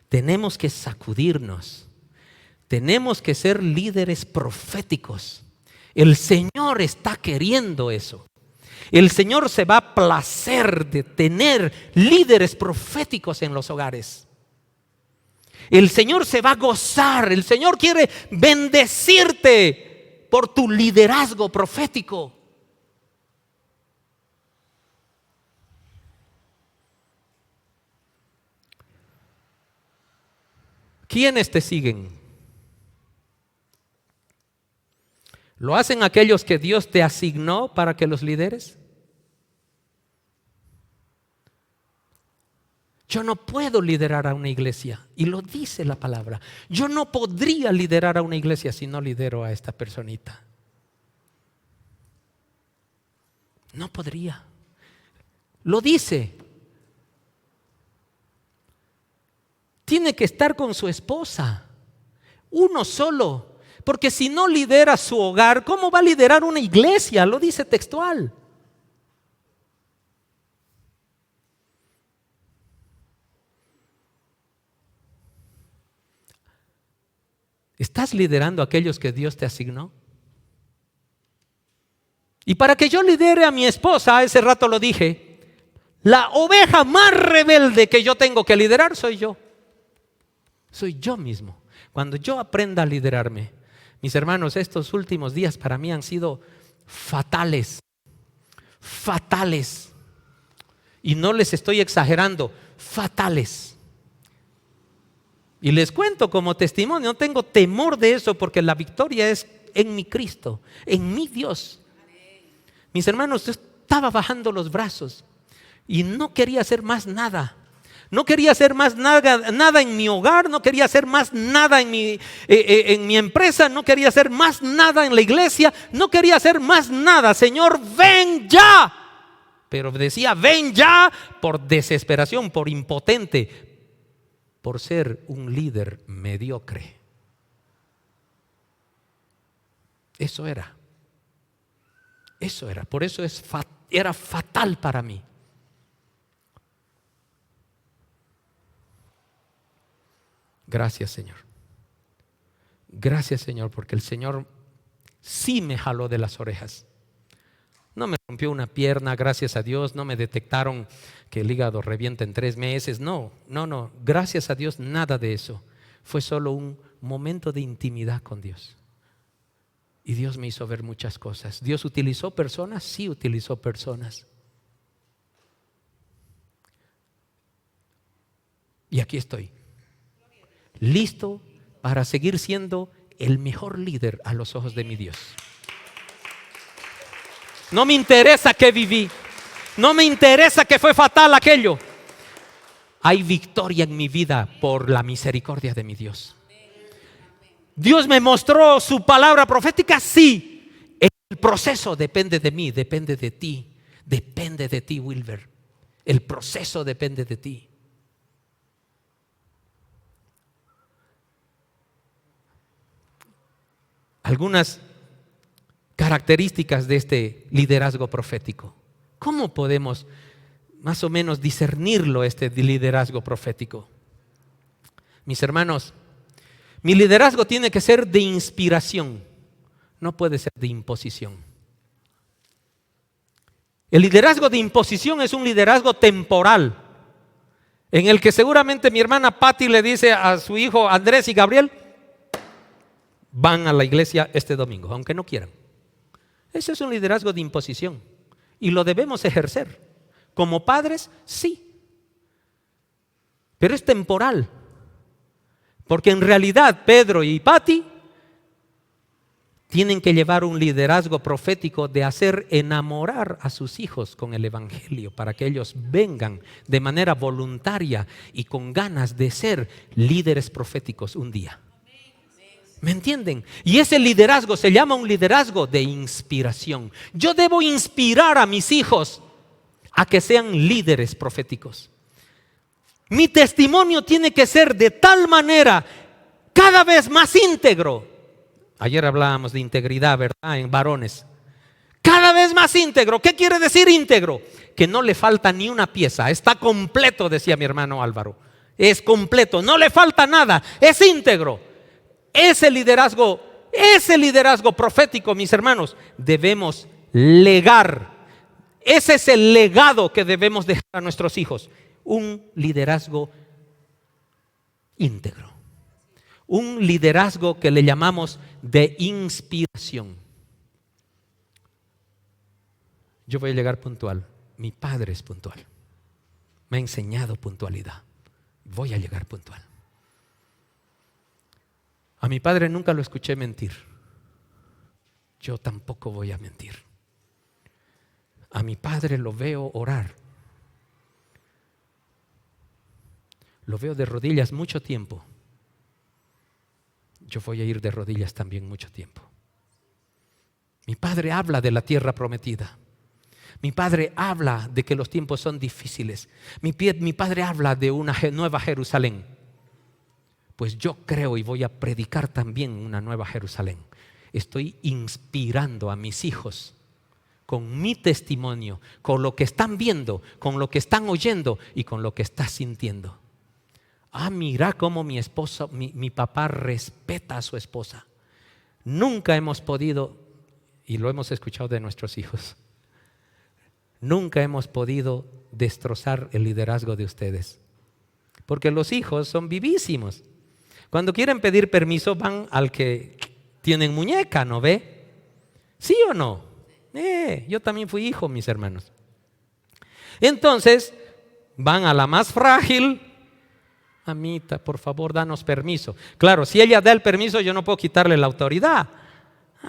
tenemos que sacudirnos. Tenemos que ser líderes proféticos. El Señor está queriendo eso. El Señor se va a placer de tener líderes proféticos en los hogares. El Señor se va a gozar. El Señor quiere bendecirte por tu liderazgo profético. ¿Quiénes te siguen? ¿Lo hacen aquellos que Dios te asignó para que los lideres? Yo no puedo liderar a una iglesia, y lo dice la palabra. Yo no podría liderar a una iglesia si no lidero a esta personita. No podría. Lo dice. Tiene que estar con su esposa, uno solo. Porque si no lidera su hogar, ¿cómo va a liderar una iglesia? Lo dice textual. ¿Estás liderando a aquellos que Dios te asignó? Y para que yo lidere a mi esposa, ese rato lo dije, la oveja más rebelde que yo tengo que liderar soy yo. Soy yo mismo. Cuando yo aprenda a liderarme, mis hermanos, estos últimos días para mí han sido fatales. Fatales. Y no les estoy exagerando, fatales. Y les cuento como testimonio, no tengo temor de eso porque la victoria es en mi Cristo, en mi Dios. Mis hermanos, yo estaba bajando los brazos y no quería hacer más nada. No quería hacer más nada en mi hogar, no quería hacer más nada en mi empresa, no quería hacer más nada en la iglesia, no quería hacer más nada. Señor, ven ya. Pero decía, ven ya por desesperación, por impotente, por ser un líder mediocre. Eso era. Por eso era fatal para mí. Gracias, Señor. Gracias, Señor, porque el Señor sí me jaló de las orejas. No me rompió una pierna, gracias a Dios. No me detectaron que el hígado revienta en 3 meses. No. Gracias a Dios, nada de eso. Fue solo un momento de intimidad con Dios. Y Dios me hizo ver muchas cosas. ¿Dios utilizó personas? Sí, utilizó personas. Y aquí estoy, listo para seguir siendo el mejor líder a los ojos de mi Dios. No me interesa que viví, no me interesa que fue fatal aquello. Hay victoria en mi vida por la misericordia de mi Dios. Dios me mostró su palabra profética, sí. El proceso depende de mí, depende de ti, Wilber. El proceso depende de ti. Algunas características de este liderazgo profético. ¿Cómo podemos más o menos discernirlo, este liderazgo profético? Mis hermanos, mi liderazgo tiene que ser de inspiración, no puede ser de imposición. El liderazgo de imposición es un liderazgo temporal, en el que seguramente mi hermana Patti le dice a su hijo Andrés y Gabriel, van a la iglesia este domingo, aunque no quieran. Ese es un liderazgo de imposición y lo debemos ejercer. Como padres, sí. Pero es temporal. Porque en realidad Pedro y Patti tienen que llevar un liderazgo profético de hacer enamorar a sus hijos con el evangelio para que ellos vengan de manera voluntaria y con ganas de ser líderes proféticos un día. ¿Me entienden? Y ese liderazgo se llama un liderazgo de inspiración. Yo debo inspirar a mis hijos a que sean líderes proféticos. Mi testimonio tiene que ser de tal manera cada vez más íntegro. Ayer hablábamos de integridad, ¿verdad? En varones. Cada vez más íntegro. ¿Qué quiere decir íntegro? Que no le falta ni una pieza. Está completo, decía mi hermano Álvaro. Es completo, no le falta nada. Es íntegro. Ese liderazgo profético, mis hermanos, debemos legar. Ese es el legado que debemos dejar a nuestros hijos. Un liderazgo íntegro. Un liderazgo que le llamamos de inspiración. Yo voy a llegar puntual. Mi padre es puntual. Me ha enseñado puntualidad. Voy a llegar puntual. A mi padre nunca lo escuché mentir. Yo tampoco voy a mentir. A mi padre lo veo orar. Lo veo de rodillas mucho tiempo. Yo voy a ir de rodillas también mucho tiempo. Mi padre habla de la tierra prometida. Mi padre habla de que los tiempos son difíciles. Mi padre habla de una nueva Jerusalén. Pues yo creo y voy a predicar también una nueva Jerusalén. Estoy inspirando a mis hijos con mi testimonio, con lo que están viendo, con lo que están oyendo y con lo que están sintiendo. Mira cómo mi papá respeta a su esposa. Nunca hemos podido, y lo hemos escuchado de nuestros hijos, nunca hemos podido destrozar el liderazgo de ustedes. Porque los hijos son vivísimos. Cuando quieren pedir permiso van al que tienen muñeca, ¿no ve? ¿Sí o no? Yo también fui hijo, mis hermanos. Entonces van a la más frágil. Mamita, por favor, danos permiso. Claro, si ella da el permiso, yo no puedo quitarle la autoridad.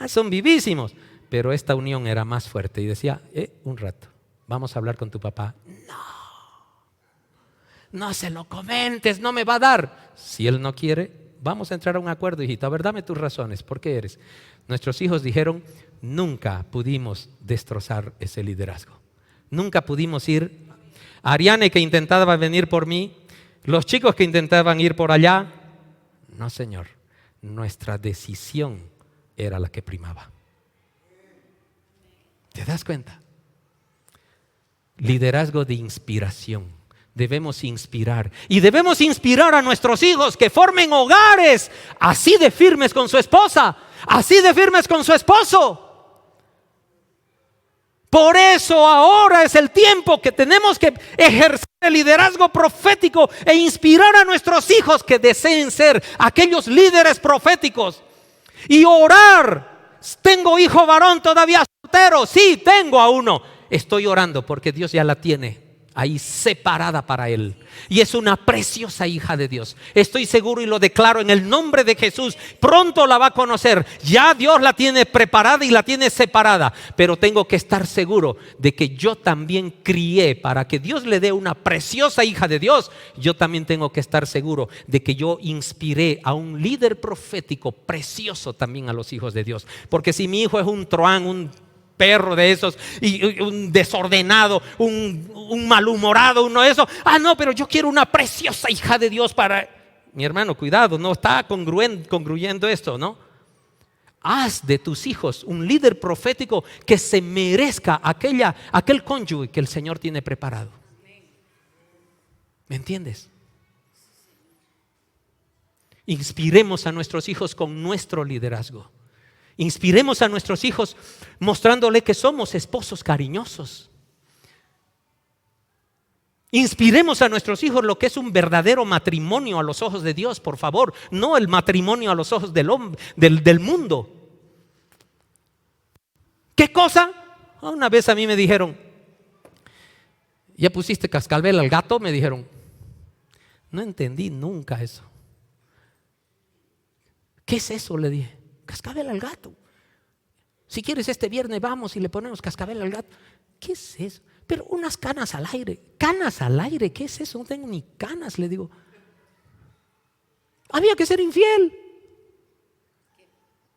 Son vivísimos. Pero esta unión era más fuerte y decía, un rato, vamos a hablar con tu papá. no se lo comentes, no me va a dar. Si él no quiere, vamos a entrar a un acuerdo, hijito. A ver, dame tus razones, ¿por qué eres? Nuestros hijos dijeron, nunca pudimos destrozar ese liderazgo. Nunca pudimos ir. Ariane, que intentaba venir por mí, los chicos que intentaban ir por allá. No, Señor, nuestra decisión era la que primaba. ¿Te das cuenta? Liderazgo de inspiración. Debemos inspirar. Y debemos inspirar a nuestros hijos que formen hogares así de firmes con su esposa, así de firmes con su esposo. Por eso ahora es el tiempo que tenemos que ejercer el liderazgo profético e inspirar a nuestros hijos que deseen ser aquellos líderes proféticos. Y orar. ¿Tengo hijo varón todavía soltero? Sí, tengo a uno. Estoy orando porque Dios ya la tiene ahí separada para él. Y es una preciosa hija de Dios. Estoy seguro y lo declaro en el nombre de Jesús. Pronto la va a conocer. Ya Dios la tiene preparada y la tiene separada. Pero tengo que estar seguro de que yo también crié para que Dios le dé una preciosa hija de Dios. Yo también tengo que estar seguro de que yo inspiré a un líder profético precioso también a los hijos de Dios. Porque si mi hijo es un truán, un perro de esos, y un desordenado, un malhumorado, uno de esos, no, pero yo quiero una preciosa hija de Dios para... Mi hermano, cuidado, no está congruendo esto, ¿no? Haz de tus hijos un líder profético que se merezca aquel cónyuge que el Señor tiene preparado. ¿Me entiendes? Inspiremos a nuestros hijos con nuestro liderazgo. Inspiremos a nuestros hijos mostrándole que somos esposos cariñosos. Inspiremos a nuestros hijos lo que es un verdadero matrimonio a los ojos de Dios, por favor. No el matrimonio a los ojos del hombre, del mundo. ¿Qué cosa? Una vez a mí me dijeron, ¿ya pusiste cascabel al gato? Me dijeron. No entendí nunca eso. ¿Qué es eso? Le dije. Cascabel al gato. Si quieres este viernes vamos y le ponemos cascabel al gato. ¿Qué es eso? Pero unas canas al aire. ¿Canas al aire? ¿Qué es eso? No tengo ni canas, le digo. Había que ser infiel.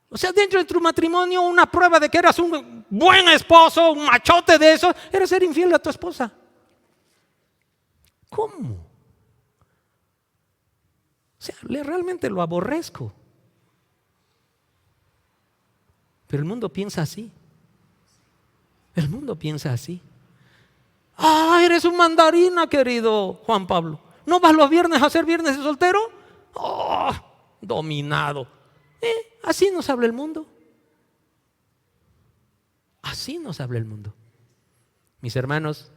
O sea, dentro de tu matrimonio, una prueba de que eras un buen esposo, un machote de eso, era ser infiel a tu esposa. ¿Cómo? O sea, realmente lo aborrezco. Pero el mundo piensa así. El mundo piensa así. Eres un mandarina, querido Juan Pablo. ¿No vas los viernes a hacer viernes de soltero? Dominado. Así nos habla el mundo. Así nos habla el mundo. Mis hermanos,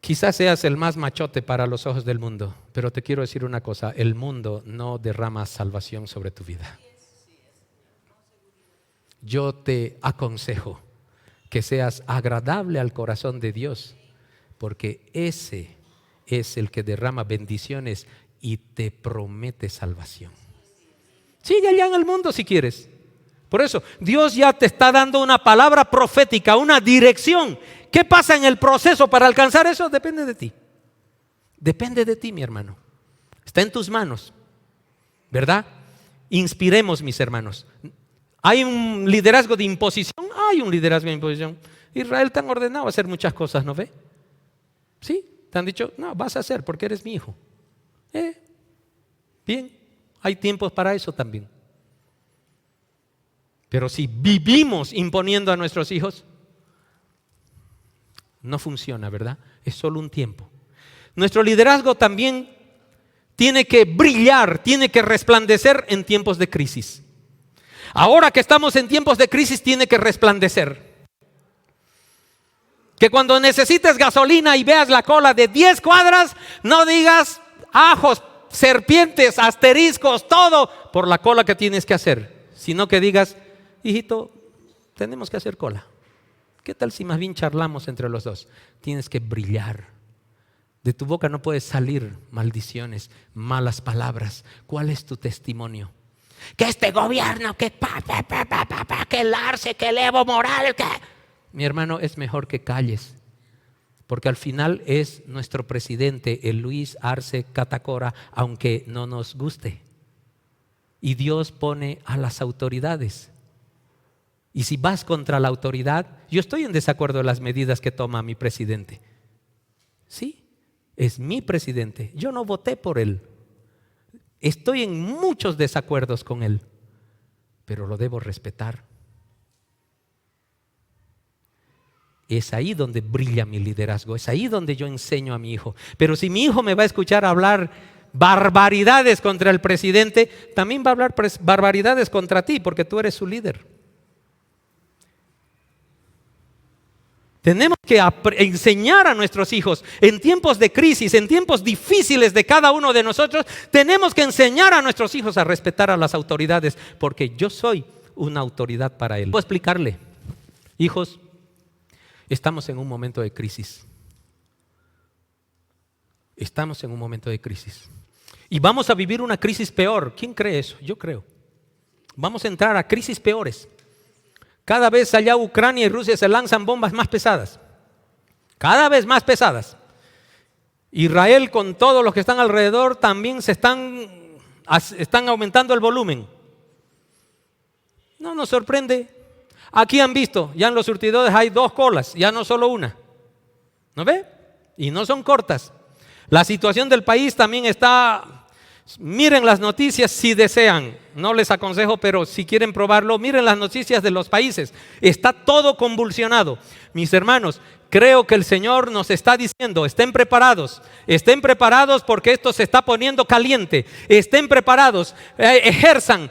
quizás seas el más machote para los ojos del mundo, pero te quiero decir una cosa, el mundo no derrama salvación sobre tu vida. Yo te aconsejo que seas agradable al corazón de Dios, porque ese es el que derrama bendiciones y te promete salvación. Sigue allá en el mundo si quieres. Por eso, Dios ya te está dando una palabra profética, una dirección. ¿Qué pasa en el proceso para alcanzar eso? Depende de ti. Depende de ti, mi hermano. Está en tus manos, ¿verdad? Inspiremos, mis hermanos. ¿Hay un liderazgo de imposición? Hay un liderazgo de imposición. Israel te han ordenado hacer muchas cosas, ¿no ve? Sí, te han dicho, no, vas a hacer porque eres mi hijo. Bien, hay tiempos para eso también. Pero si vivimos imponiendo a nuestros hijos, no funciona, ¿verdad? Es solo un tiempo. Nuestro liderazgo también tiene que brillar, tiene que resplandecer en tiempos de crisis. Ahora que estamos en tiempos de crisis, tiene que resplandecer. Que cuando necesites gasolina y veas la cola de 10 cuadras, no digas ajos, serpientes, asteriscos, todo por la cola que tienes que hacer, sino que digas, hijito, tenemos que hacer cola. ¿Qué tal si más bien charlamos entre los dos? Tienes que brillar. De tu boca no puede salir maldiciones, malas palabras. ¿Cuál es tu testimonio? Que este gobierno, que que el Arce, que el Evo Morales, que... Mi hermano, es mejor que calles. Porque al final es nuestro presidente, el Luis Arce Catacora, aunque no nos guste. Y Dios pone a las autoridades. Y si vas contra la autoridad, yo estoy en desacuerdo de las medidas que toma mi presidente. Sí, es mi presidente. Yo no voté por él. Estoy en muchos desacuerdos con él, pero lo debo respetar. Es ahí donde brilla mi liderazgo, es ahí donde yo enseño a mi hijo. Pero si mi hijo me va a escuchar hablar barbaridades contra el presidente, también va a hablar barbaridades contra ti, porque tú eres su líder. Tenemos que enseñar a nuestros hijos en tiempos de crisis, en tiempos difíciles de cada uno de nosotros. Tenemos que enseñar a nuestros hijos a respetar a las autoridades, porque yo soy una autoridad para él. Puedo explicarle, hijos, estamos en un momento de crisis. Estamos en un momento de crisis. Y vamos a vivir una crisis peor. ¿Quién cree eso? Yo creo. Vamos a entrar a crisis peores. Cada vez allá Ucrania y Rusia se lanzan bombas más pesadas. Cada vez más pesadas. Israel con todos los que están alrededor también están aumentando el volumen. No nos sorprende. Aquí han visto, ya en los surtidores hay 2 colas, ya no solo una. ¿No ve? Y no son cortas. La situación del país también está. Miren las noticias si desean. No les aconsejo, pero si quieren probarlo, miren las noticias de los países. Está todo convulsionado. Mis hermanos, creo que el Señor nos está diciendo, estén preparados porque esto se está poniendo caliente. Estén preparados, ejerzan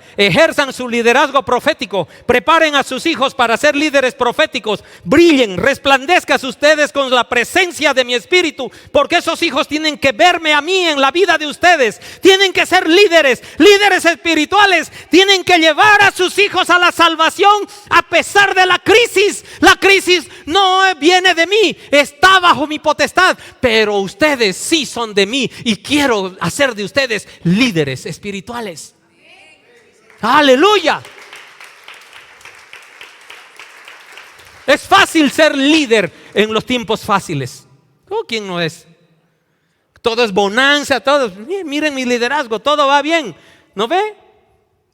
su liderazgo profético, preparen a sus hijos para ser líderes proféticos, brillen, resplandezcan ustedes con la presencia de mi espíritu, porque esos hijos tienen que verme a mí en la vida de ustedes, tienen que ser líderes espirituales, tienen que llevar a sus hijos a la salvación a pesar de la crisis. La crisis no viene de mí, está bajo mi potestad, pero ustedes sí son de mí y quiero hacer de ustedes líderes espirituales. Aleluya. Es fácil ser líder en los tiempos fáciles. ¿Quién no es? Todo es bonanza, todo. Miren mi liderazgo, todo va bien. ¿No ve?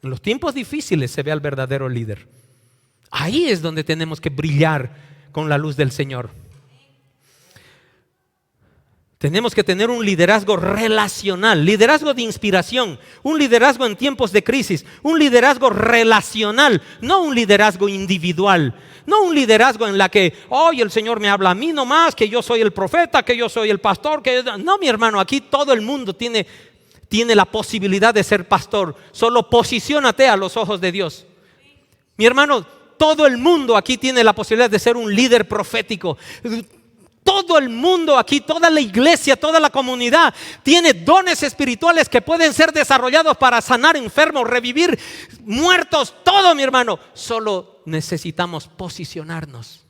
En los tiempos difíciles se ve al verdadero líder. Ahí es donde tenemos que brillar con la luz del Señor. Tenemos que tener un liderazgo relacional, liderazgo de inspiración, un liderazgo en tiempos de crisis, un liderazgo relacional, no un liderazgo individual, no un liderazgo en la que hoy el Señor me habla a mí nomás, que yo soy el profeta, que yo soy el pastor, no, mi hermano, aquí todo el mundo tiene la posibilidad de ser pastor. Solo posiciónate a los ojos de Dios. Mi hermano, todo el mundo aquí tiene la posibilidad de ser un líder profético. Todo el mundo aquí, toda la iglesia, toda la comunidad tiene dones espirituales que pueden ser desarrollados para sanar enfermos, revivir muertos, todo, mi hermano. Solo necesitamos posicionarnos.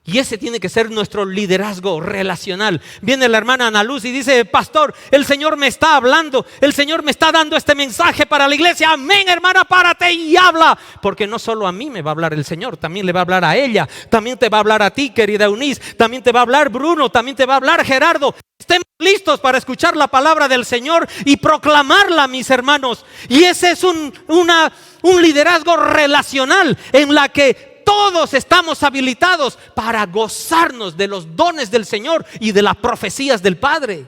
Y ese tiene que ser nuestro liderazgo relacional. Viene la hermana Ana Luz y dice: pastor, el Señor me está hablando, el Señor me está dando este mensaje para la iglesia. Amén, hermana, párate y habla. Porque no solo a mí me va a hablar el Señor, también le va a hablar a ella, también te va a hablar a ti, querida Eunice, también te va a hablar Bruno, también te va a hablar Gerardo. Estemos listos para escuchar la palabra del Señor y proclamarla, mis hermanos. Y ese es un liderazgo relacional en la que todos estamos habilitados para gozarnos de los dones del Señor y de las profecías del Padre.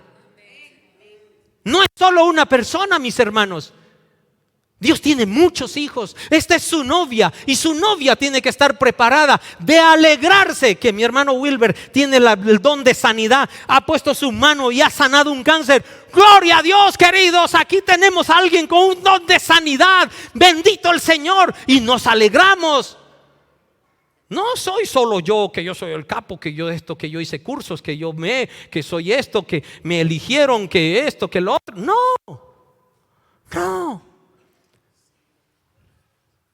No es solo una persona, mis hermanos. Dios tiene muchos hijos. Esta es su novia y su novia tiene que estar preparada de alegrarse que mi hermano Wilber tiene el don de sanidad. Ha puesto su mano y ha sanado un cáncer. Gloria a Dios, queridos. Aquí tenemos a alguien con un don de sanidad. Bendito el Señor. Y nos alegramos. No soy solo yo, que yo soy el capo, que yo esto, que yo hice cursos, que soy esto, que me eligieron, que esto, que lo otro. No.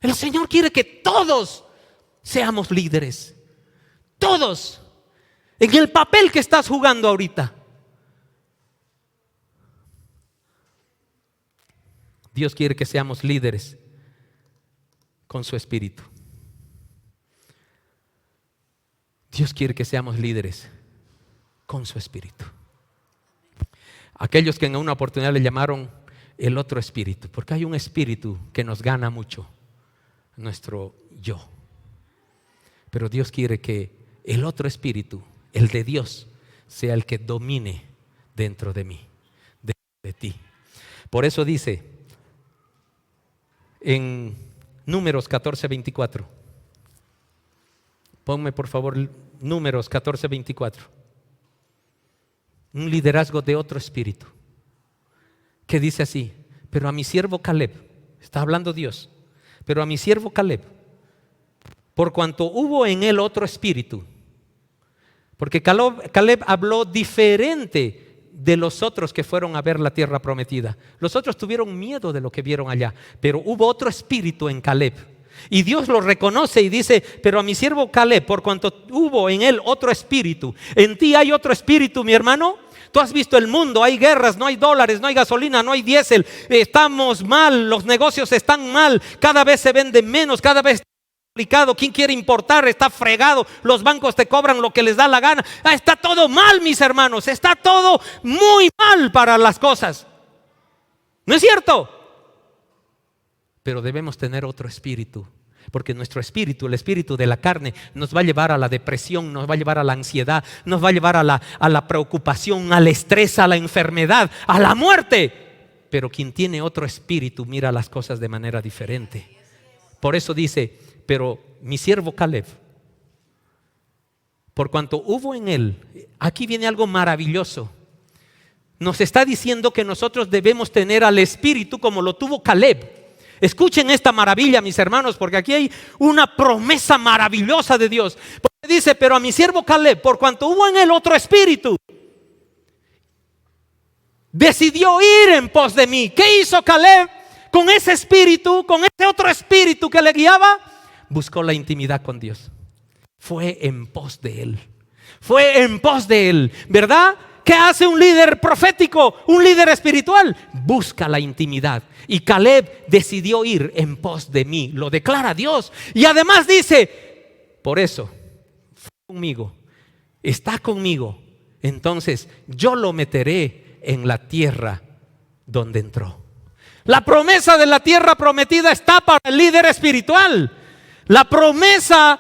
El Señor quiere que todos seamos líderes. Todos. En el papel que estás jugando ahorita. Dios quiere que seamos líderes con su espíritu. Dios quiere que seamos líderes con su espíritu. Aquellos que en una oportunidad le llamaron el otro espíritu, porque hay un espíritu que nos gana mucho, nuestro yo. Pero Dios quiere que el otro espíritu, el de Dios, sea el que domine dentro de mí, de ti. Por eso dice en Números 14:24. Ponme por favor Números 14:24. Un liderazgo de otro espíritu que dice así: pero a mi siervo Caleb, está hablando Dios, pero a mi siervo Caleb, por cuanto hubo en él otro espíritu, porque Caleb habló diferente de los otros que fueron a ver la tierra prometida. Los otros tuvieron miedo de lo que vieron allá, pero hubo otro espíritu en Caleb. Y Dios lo reconoce y dice: pero a mi siervo Caleb, por cuanto hubo en él otro espíritu. En ti hay otro espíritu, mi hermano. Tú has visto el mundo, hay guerras, no hay dólares, no hay gasolina, no hay diésel. Estamos mal, los negocios están mal, cada vez se vende menos, cada vez está complicado. ¿Quién quiere importar? Está fregado, los bancos te cobran lo que les da la gana. Está todo mal, mis hermanos, está todo muy mal para las cosas. ¿No es cierto? Pero debemos tener otro espíritu, porque nuestro espíritu, el espíritu de la carne, nos va a llevar a la depresión, nos va a llevar a la ansiedad, nos va a llevar a la preocupación, al estrés, a la enfermedad, a la muerte. Pero quien tiene otro espíritu mira las cosas de manera diferente. Por eso dice: pero mi siervo Caleb, por cuanto hubo en él. Aquí viene algo maravilloso. Nos está diciendo que nosotros debemos tener al espíritu como lo tuvo Caleb. Escuchen esta maravilla, mis hermanos, porque aquí hay una promesa maravillosa de Dios. Porque dice: pero a mi siervo Caleb, por cuanto hubo en él otro espíritu, decidió ir en pos de mí. ¿Qué hizo Caleb con ese espíritu, con ese otro espíritu que le guiaba? Buscó la intimidad con Dios. Fue en pos de él. Fue en pos de él, ¿verdad? ¿Qué hace un líder profético, un líder espiritual? Busca la intimidad. Y Caleb decidió ir en pos de mí. Lo declara Dios. Y además dice: por eso, fue conmigo, está conmigo. Entonces yo lo meteré en la tierra donde entró. La promesa de la tierra prometida está para el líder espiritual. La promesa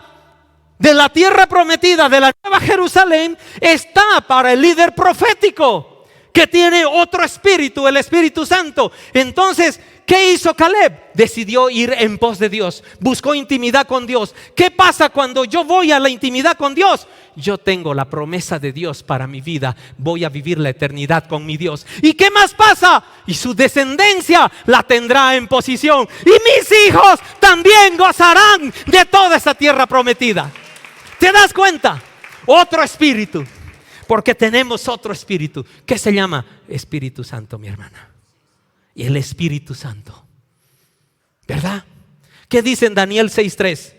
de la tierra prometida, de la Nueva Jerusalén, está para el líder profético, que tiene otro espíritu, el Espíritu Santo. Entonces, ¿qué hizo Caleb? Decidió ir en pos de Dios, buscó intimidad con Dios. ¿Qué pasa cuando yo voy a la intimidad con Dios? Yo tengo la promesa de Dios para mi vida, voy a vivir la eternidad con mi Dios. ¿Y qué más pasa? Y su descendencia la tendrá en posición, y mis hijos también gozarán de toda esa tierra prometida. ¿Te das cuenta? Otro espíritu. Porque tenemos otro espíritu que se llama Espíritu Santo, mi hermana. Y el Espíritu Santo, ¿verdad? ¿Qué dice en Daniel 6:3?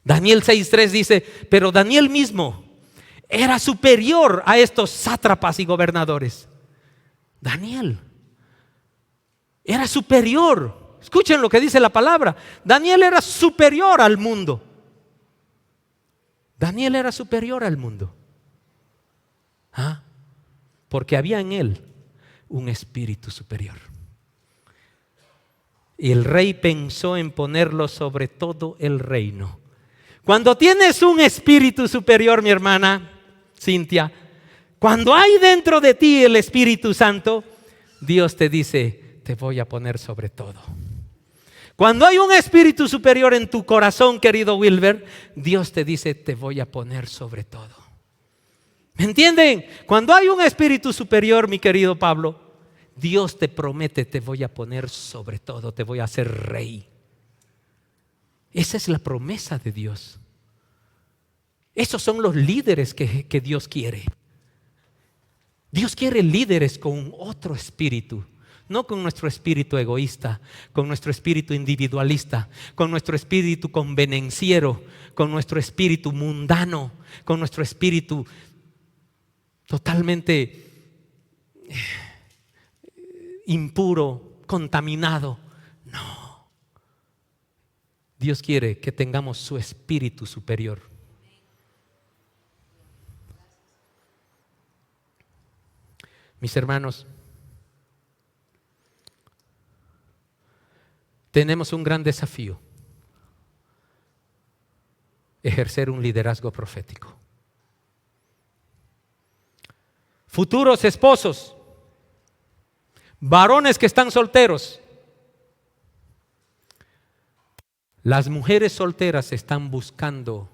Daniel 6:3 dice: pero Daniel mismo era superior a estos sátrapas y gobernadores. Daniel era superior. Escuchen lo que dice la palabra. Daniel era superior al mundo. Daniel era superior al mundo. Porque había en él un espíritu superior. Y el rey pensó en ponerlo sobre todo el reino. Cuando tienes un espíritu superior, mi hermana Cintia, cuando hay dentro de ti el Espíritu Santo, Dios te dice: te voy a poner sobre todo. Cuando hay un espíritu superior en tu corazón, querido Wilber, Dios te dice: te voy a poner sobre todo. ¿Me entienden? Cuando hay un espíritu superior, mi querido Pablo, Dios te promete: te voy a poner sobre todo, te voy a hacer rey. Esa es la promesa de Dios. Esos son los líderes que Dios quiere. Dios quiere líderes con otro espíritu. No con nuestro espíritu egoísta, con nuestro espíritu individualista, con nuestro espíritu convenenciero, con nuestro espíritu mundano, con nuestro espíritu totalmente impuro, contaminado. No. Dios quiere que tengamos su espíritu superior. Mis hermanos, tenemos un gran desafío: ejercer un liderazgo profético. Futuros esposos, varones que están solteros, las mujeres solteras están buscando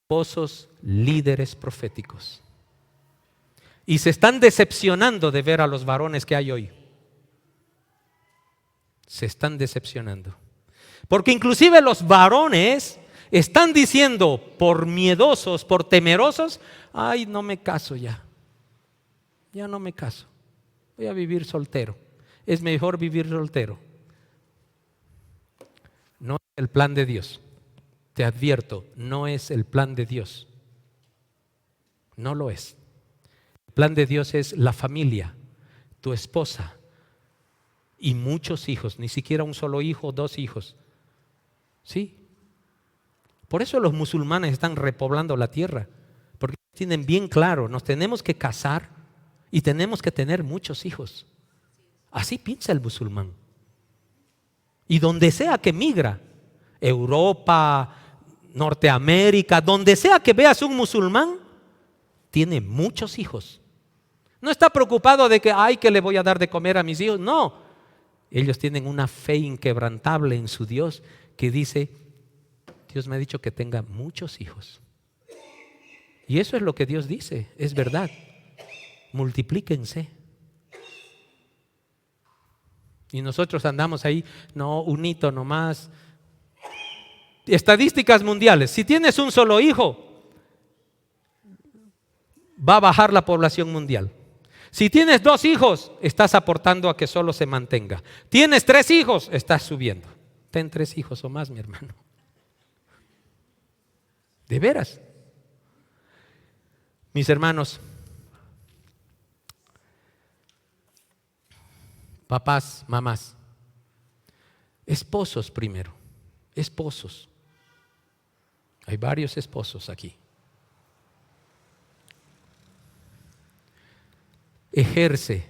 esposos líderes proféticos y se están decepcionando de ver a los varones que hay hoy. Se están decepcionando, porque inclusive los varones están diciendo, por miedosos, por temerosos: ay, no me caso ya no me caso, voy a vivir soltero, es mejor vivir soltero. No es el plan de Dios, te advierto, no es el plan de Dios, no lo es. El plan de Dios es la familia, tu esposa y muchos hijos, ni siquiera un solo hijo, 2 hijos. Sí. Por eso los musulmanes están repoblando la tierra, porque tienen bien claro, nos tenemos que casar y tenemos que tener muchos hijos. Así piensa el musulmán. Y donde sea que migra, Europa, Norteamérica, donde sea que veas un musulmán, tiene muchos hijos. No está preocupado de que, ay, ¿qué le voy a dar de comer a mis hijos? No, ellos tienen una fe inquebrantable en su Dios, que dice: Dios me ha dicho que tenga muchos hijos. Y eso es lo que Dios dice, es verdad. Multiplíquense. Y nosotros andamos ahí, no, un hito nomás. Estadísticas mundiales: si tienes un solo hijo, va a bajar la población mundial. Si tienes 2 hijos, estás aportando a que solo se mantenga. Tienes 3 hijos, estás subiendo. Ten 3 hijos o más, mi hermano. De veras. Mis hermanos, papás, mamás, esposos primero, esposos. Hay varios esposos aquí. Ejerce,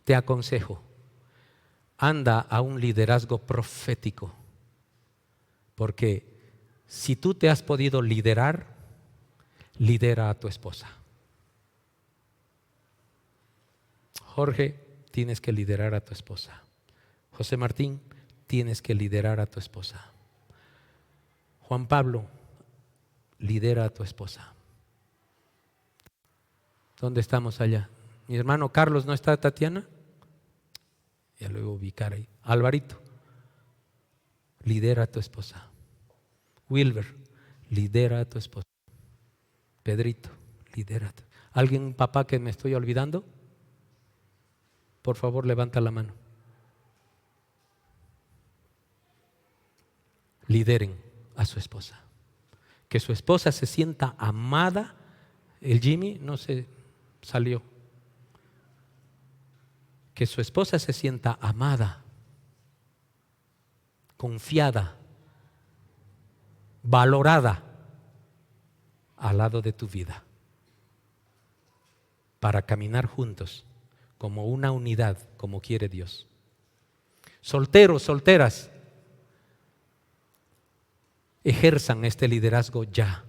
te aconsejo, anda a un liderazgo profético, porque si tú te has podido liderar, lidera a tu esposa. Jorge, tienes que liderar a tu esposa. José Martín, tienes que liderar a tu esposa. Juan Pablo, lidera a tu esposa. ¿Dónde estamos allá? Mi hermano Carlos, ¿no está Tatiana? Ya lo voy a ubicar ahí. Alvarito, lidera a tu esposa. Wilber, lidera a tu esposa. Pedrito, lidera. ¿Alguien, papá, que me estoy olvidando? Por favor, levanta la mano. Lideren a su esposa. Que su esposa se sienta amada. El Jimmy no se salió. Que su esposa se sienta amada, confiada, valorada al lado de tu vida, para caminar juntos como una unidad, como quiere Dios. Solteros, solteras, ejerzan este liderazgo ya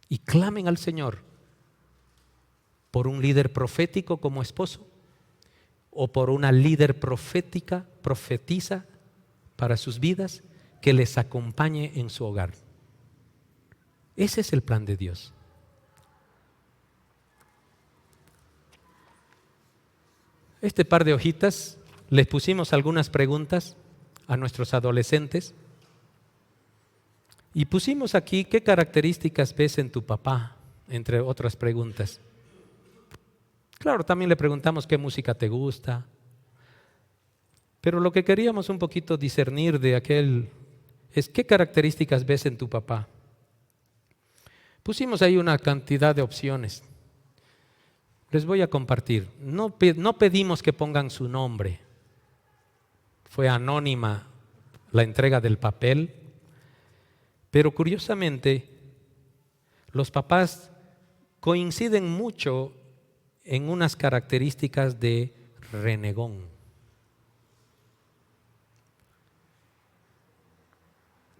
y clamen al Señor por un líder profético como esposo, o por una líder profética, profetiza para sus vidas, que les acompañe en su hogar. Ese es el plan de Dios. Este par de hojitas les pusimos algunas preguntas a nuestros adolescentes y pusimos aquí: ¿qué características ves en tu papá? Entre otras preguntas. Claro, también le preguntamos qué música te gusta, pero lo que queríamos un poquito discernir de aquel es: ¿qué características ves en tu papá? Pusimos ahí una cantidad de opciones. Les voy a compartir. No pedimos que pongan su nombre. Fue anónima la entrega del papel, pero curiosamente los papás coinciden mucho en unas características de renegón,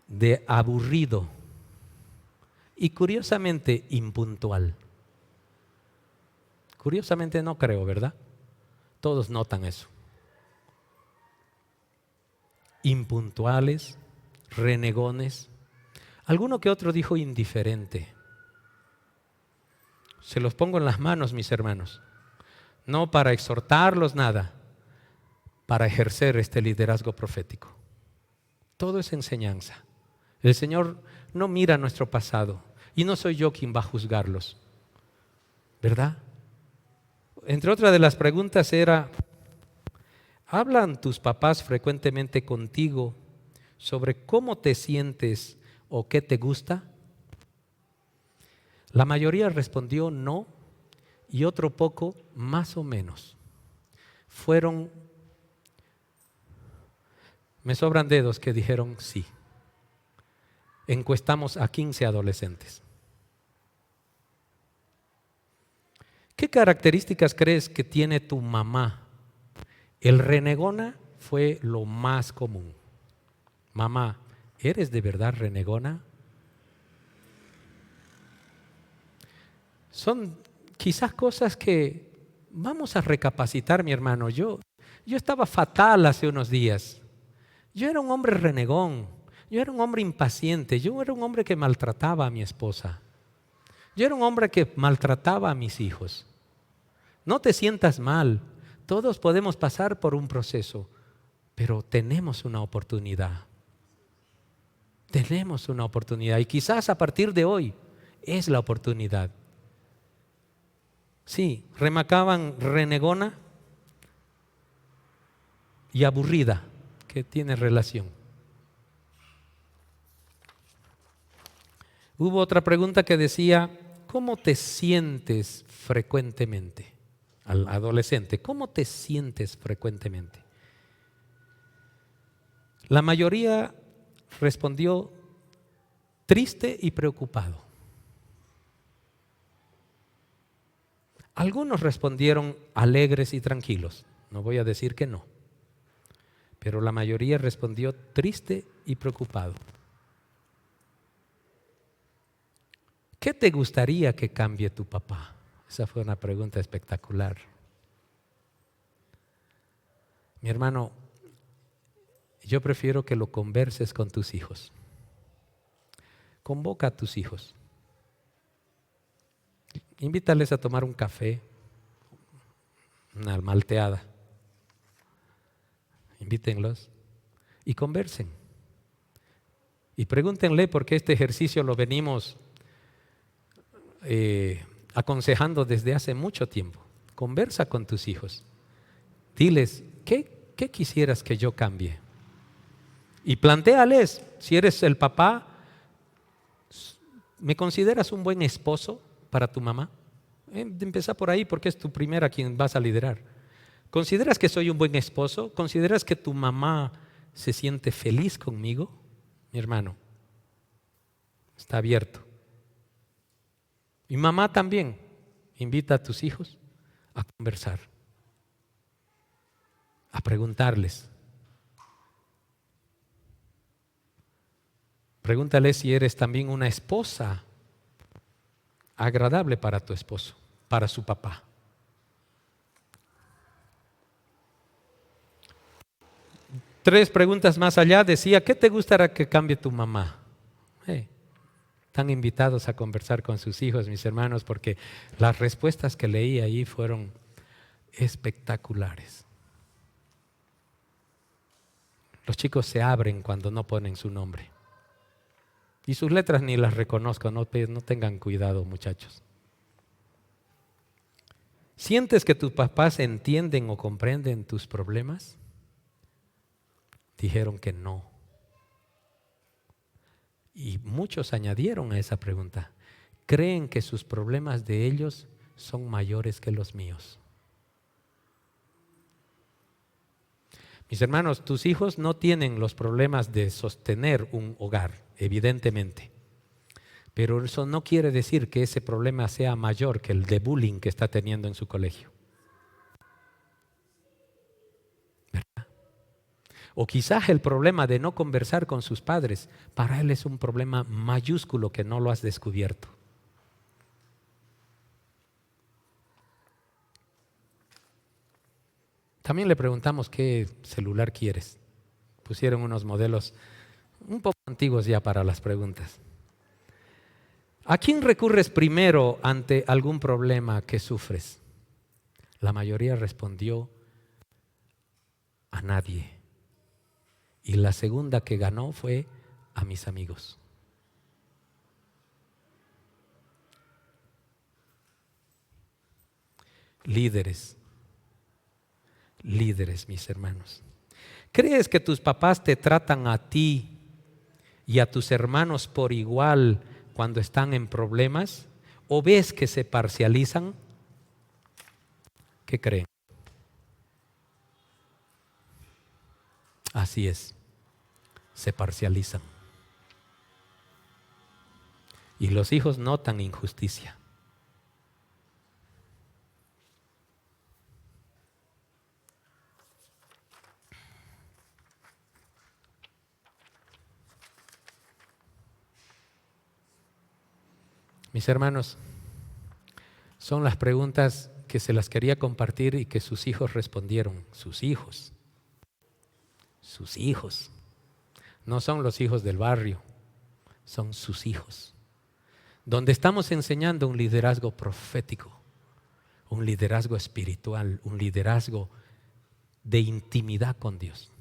de aburrido y curiosamente impuntual. Curiosamente no creo, ¿verdad? Todos notan eso. Impuntuales, renegones. Alguno que otro dijo indiferente. Se los pongo en las manos, mis hermanos. No para exhortarlos, nada. Para ejercer este liderazgo profético. Todo es enseñanza. El Señor no mira nuestro pasado. Y no soy yo quien va a juzgarlos. ¿Verdad? Entre otras de las preguntas era, ¿hablan tus papás frecuentemente contigo sobre cómo te sientes o qué te gusta? La mayoría respondió no y otro poco más o menos. Me sobran dedos que dijeron sí. Encuestamos a 15 adolescentes. ¿Qué características crees que tiene tu mamá? El renegona fue lo más común. Mamá, ¿eres de verdad renegona? Son quizás cosas que vamos a recapacitar, mi hermano. Yo estaba fatal hace unos días. Yo era un hombre renegón. Yo era un hombre impaciente. Yo era un hombre que maltrataba a mi esposa. Yo era un hombre que maltrataba a mis hijos. No te sientas mal. Todos podemos pasar por un proceso, pero tenemos una oportunidad. Tenemos una oportunidad y quizás a partir de hoy es la oportunidad. Sí, remarcaban renegona y aburrida, que tiene relación. Hubo otra pregunta que decía, ¿cómo te sientes frecuentemente? Al adolescente, ¿cómo te sientes frecuentemente? La mayoría respondió triste y preocupado. Algunos respondieron alegres y tranquilos. No voy a decir que no, pero la mayoría respondió triste y preocupado. ¿Qué te gustaría que cambie tu papá? Esa fue una pregunta espectacular. Mi hermano, yo prefiero que lo converses con tus hijos. Convoca a tus hijos. Invítales a tomar un café, una malteada. Invítenlos y conversen. Y pregúntenle por qué este ejercicio lo venimos aconsejando desde hace mucho tiempo. Conversa con tus hijos. Diles, ¿qué quisieras que yo cambie? Y plantéales, si eres el papá, ¿me consideras un buen esposo para tu mamá? Empieza por ahí porque es tu primera quien vas a liderar. ¿Consideras que soy un buen esposo? ¿Consideras que tu mamá se siente feliz conmigo? Mi hermano, está abierto. Y mamá también, invita a tus hijos a conversar, a preguntarles. Pregúntale si eres también una esposa agradable para tu esposo, para su papá. Tres preguntas más allá decía, ¿qué te gustaría que cambie tu mamá? Están invitados a conversar con sus hijos, mis hermanos, porque las respuestas que leí ahí fueron espectaculares. Los chicos se abren cuando no ponen su nombre. Y sus letras ni las reconozco, no tengan cuidado, muchachos. ¿Sientes que tus papás entienden o comprenden tus problemas? Dijeron que no. Y muchos añadieron a esa pregunta, creen que sus problemas de ellos son mayores que los míos. Mis hermanos, tus hijos no tienen los problemas de sostener un hogar, evidentemente. Pero eso no quiere decir que ese problema sea mayor que el de bullying que está teniendo en su colegio. ¿Verdad? O quizás el problema de no conversar con sus padres, para él es un problema mayúsculo que no lo has descubierto. También le preguntamos qué celular quieres. Pusieron unos modelos un poco antiguos ya para las preguntas. ¿A quién recurres primero ante algún problema que sufres? La mayoría respondió a nadie. Y la segunda que ganó fue a mis amigos. Líderes, mis hermanos. ¿Crees que tus papás te tratan a ti y a tus hermanos por igual cuando están en problemas? ¿O ves que se parcializan? ¿Qué creen? Así es, se parcializan. Y los hijos notan injusticia. Mis hermanos, son las preguntas que se las quería compartir y que sus hijos respondieron. Sus hijos. No son los hijos del barrio, son sus hijos. Donde estamos enseñando un liderazgo profético, un liderazgo espiritual, un liderazgo de intimidad con Dios.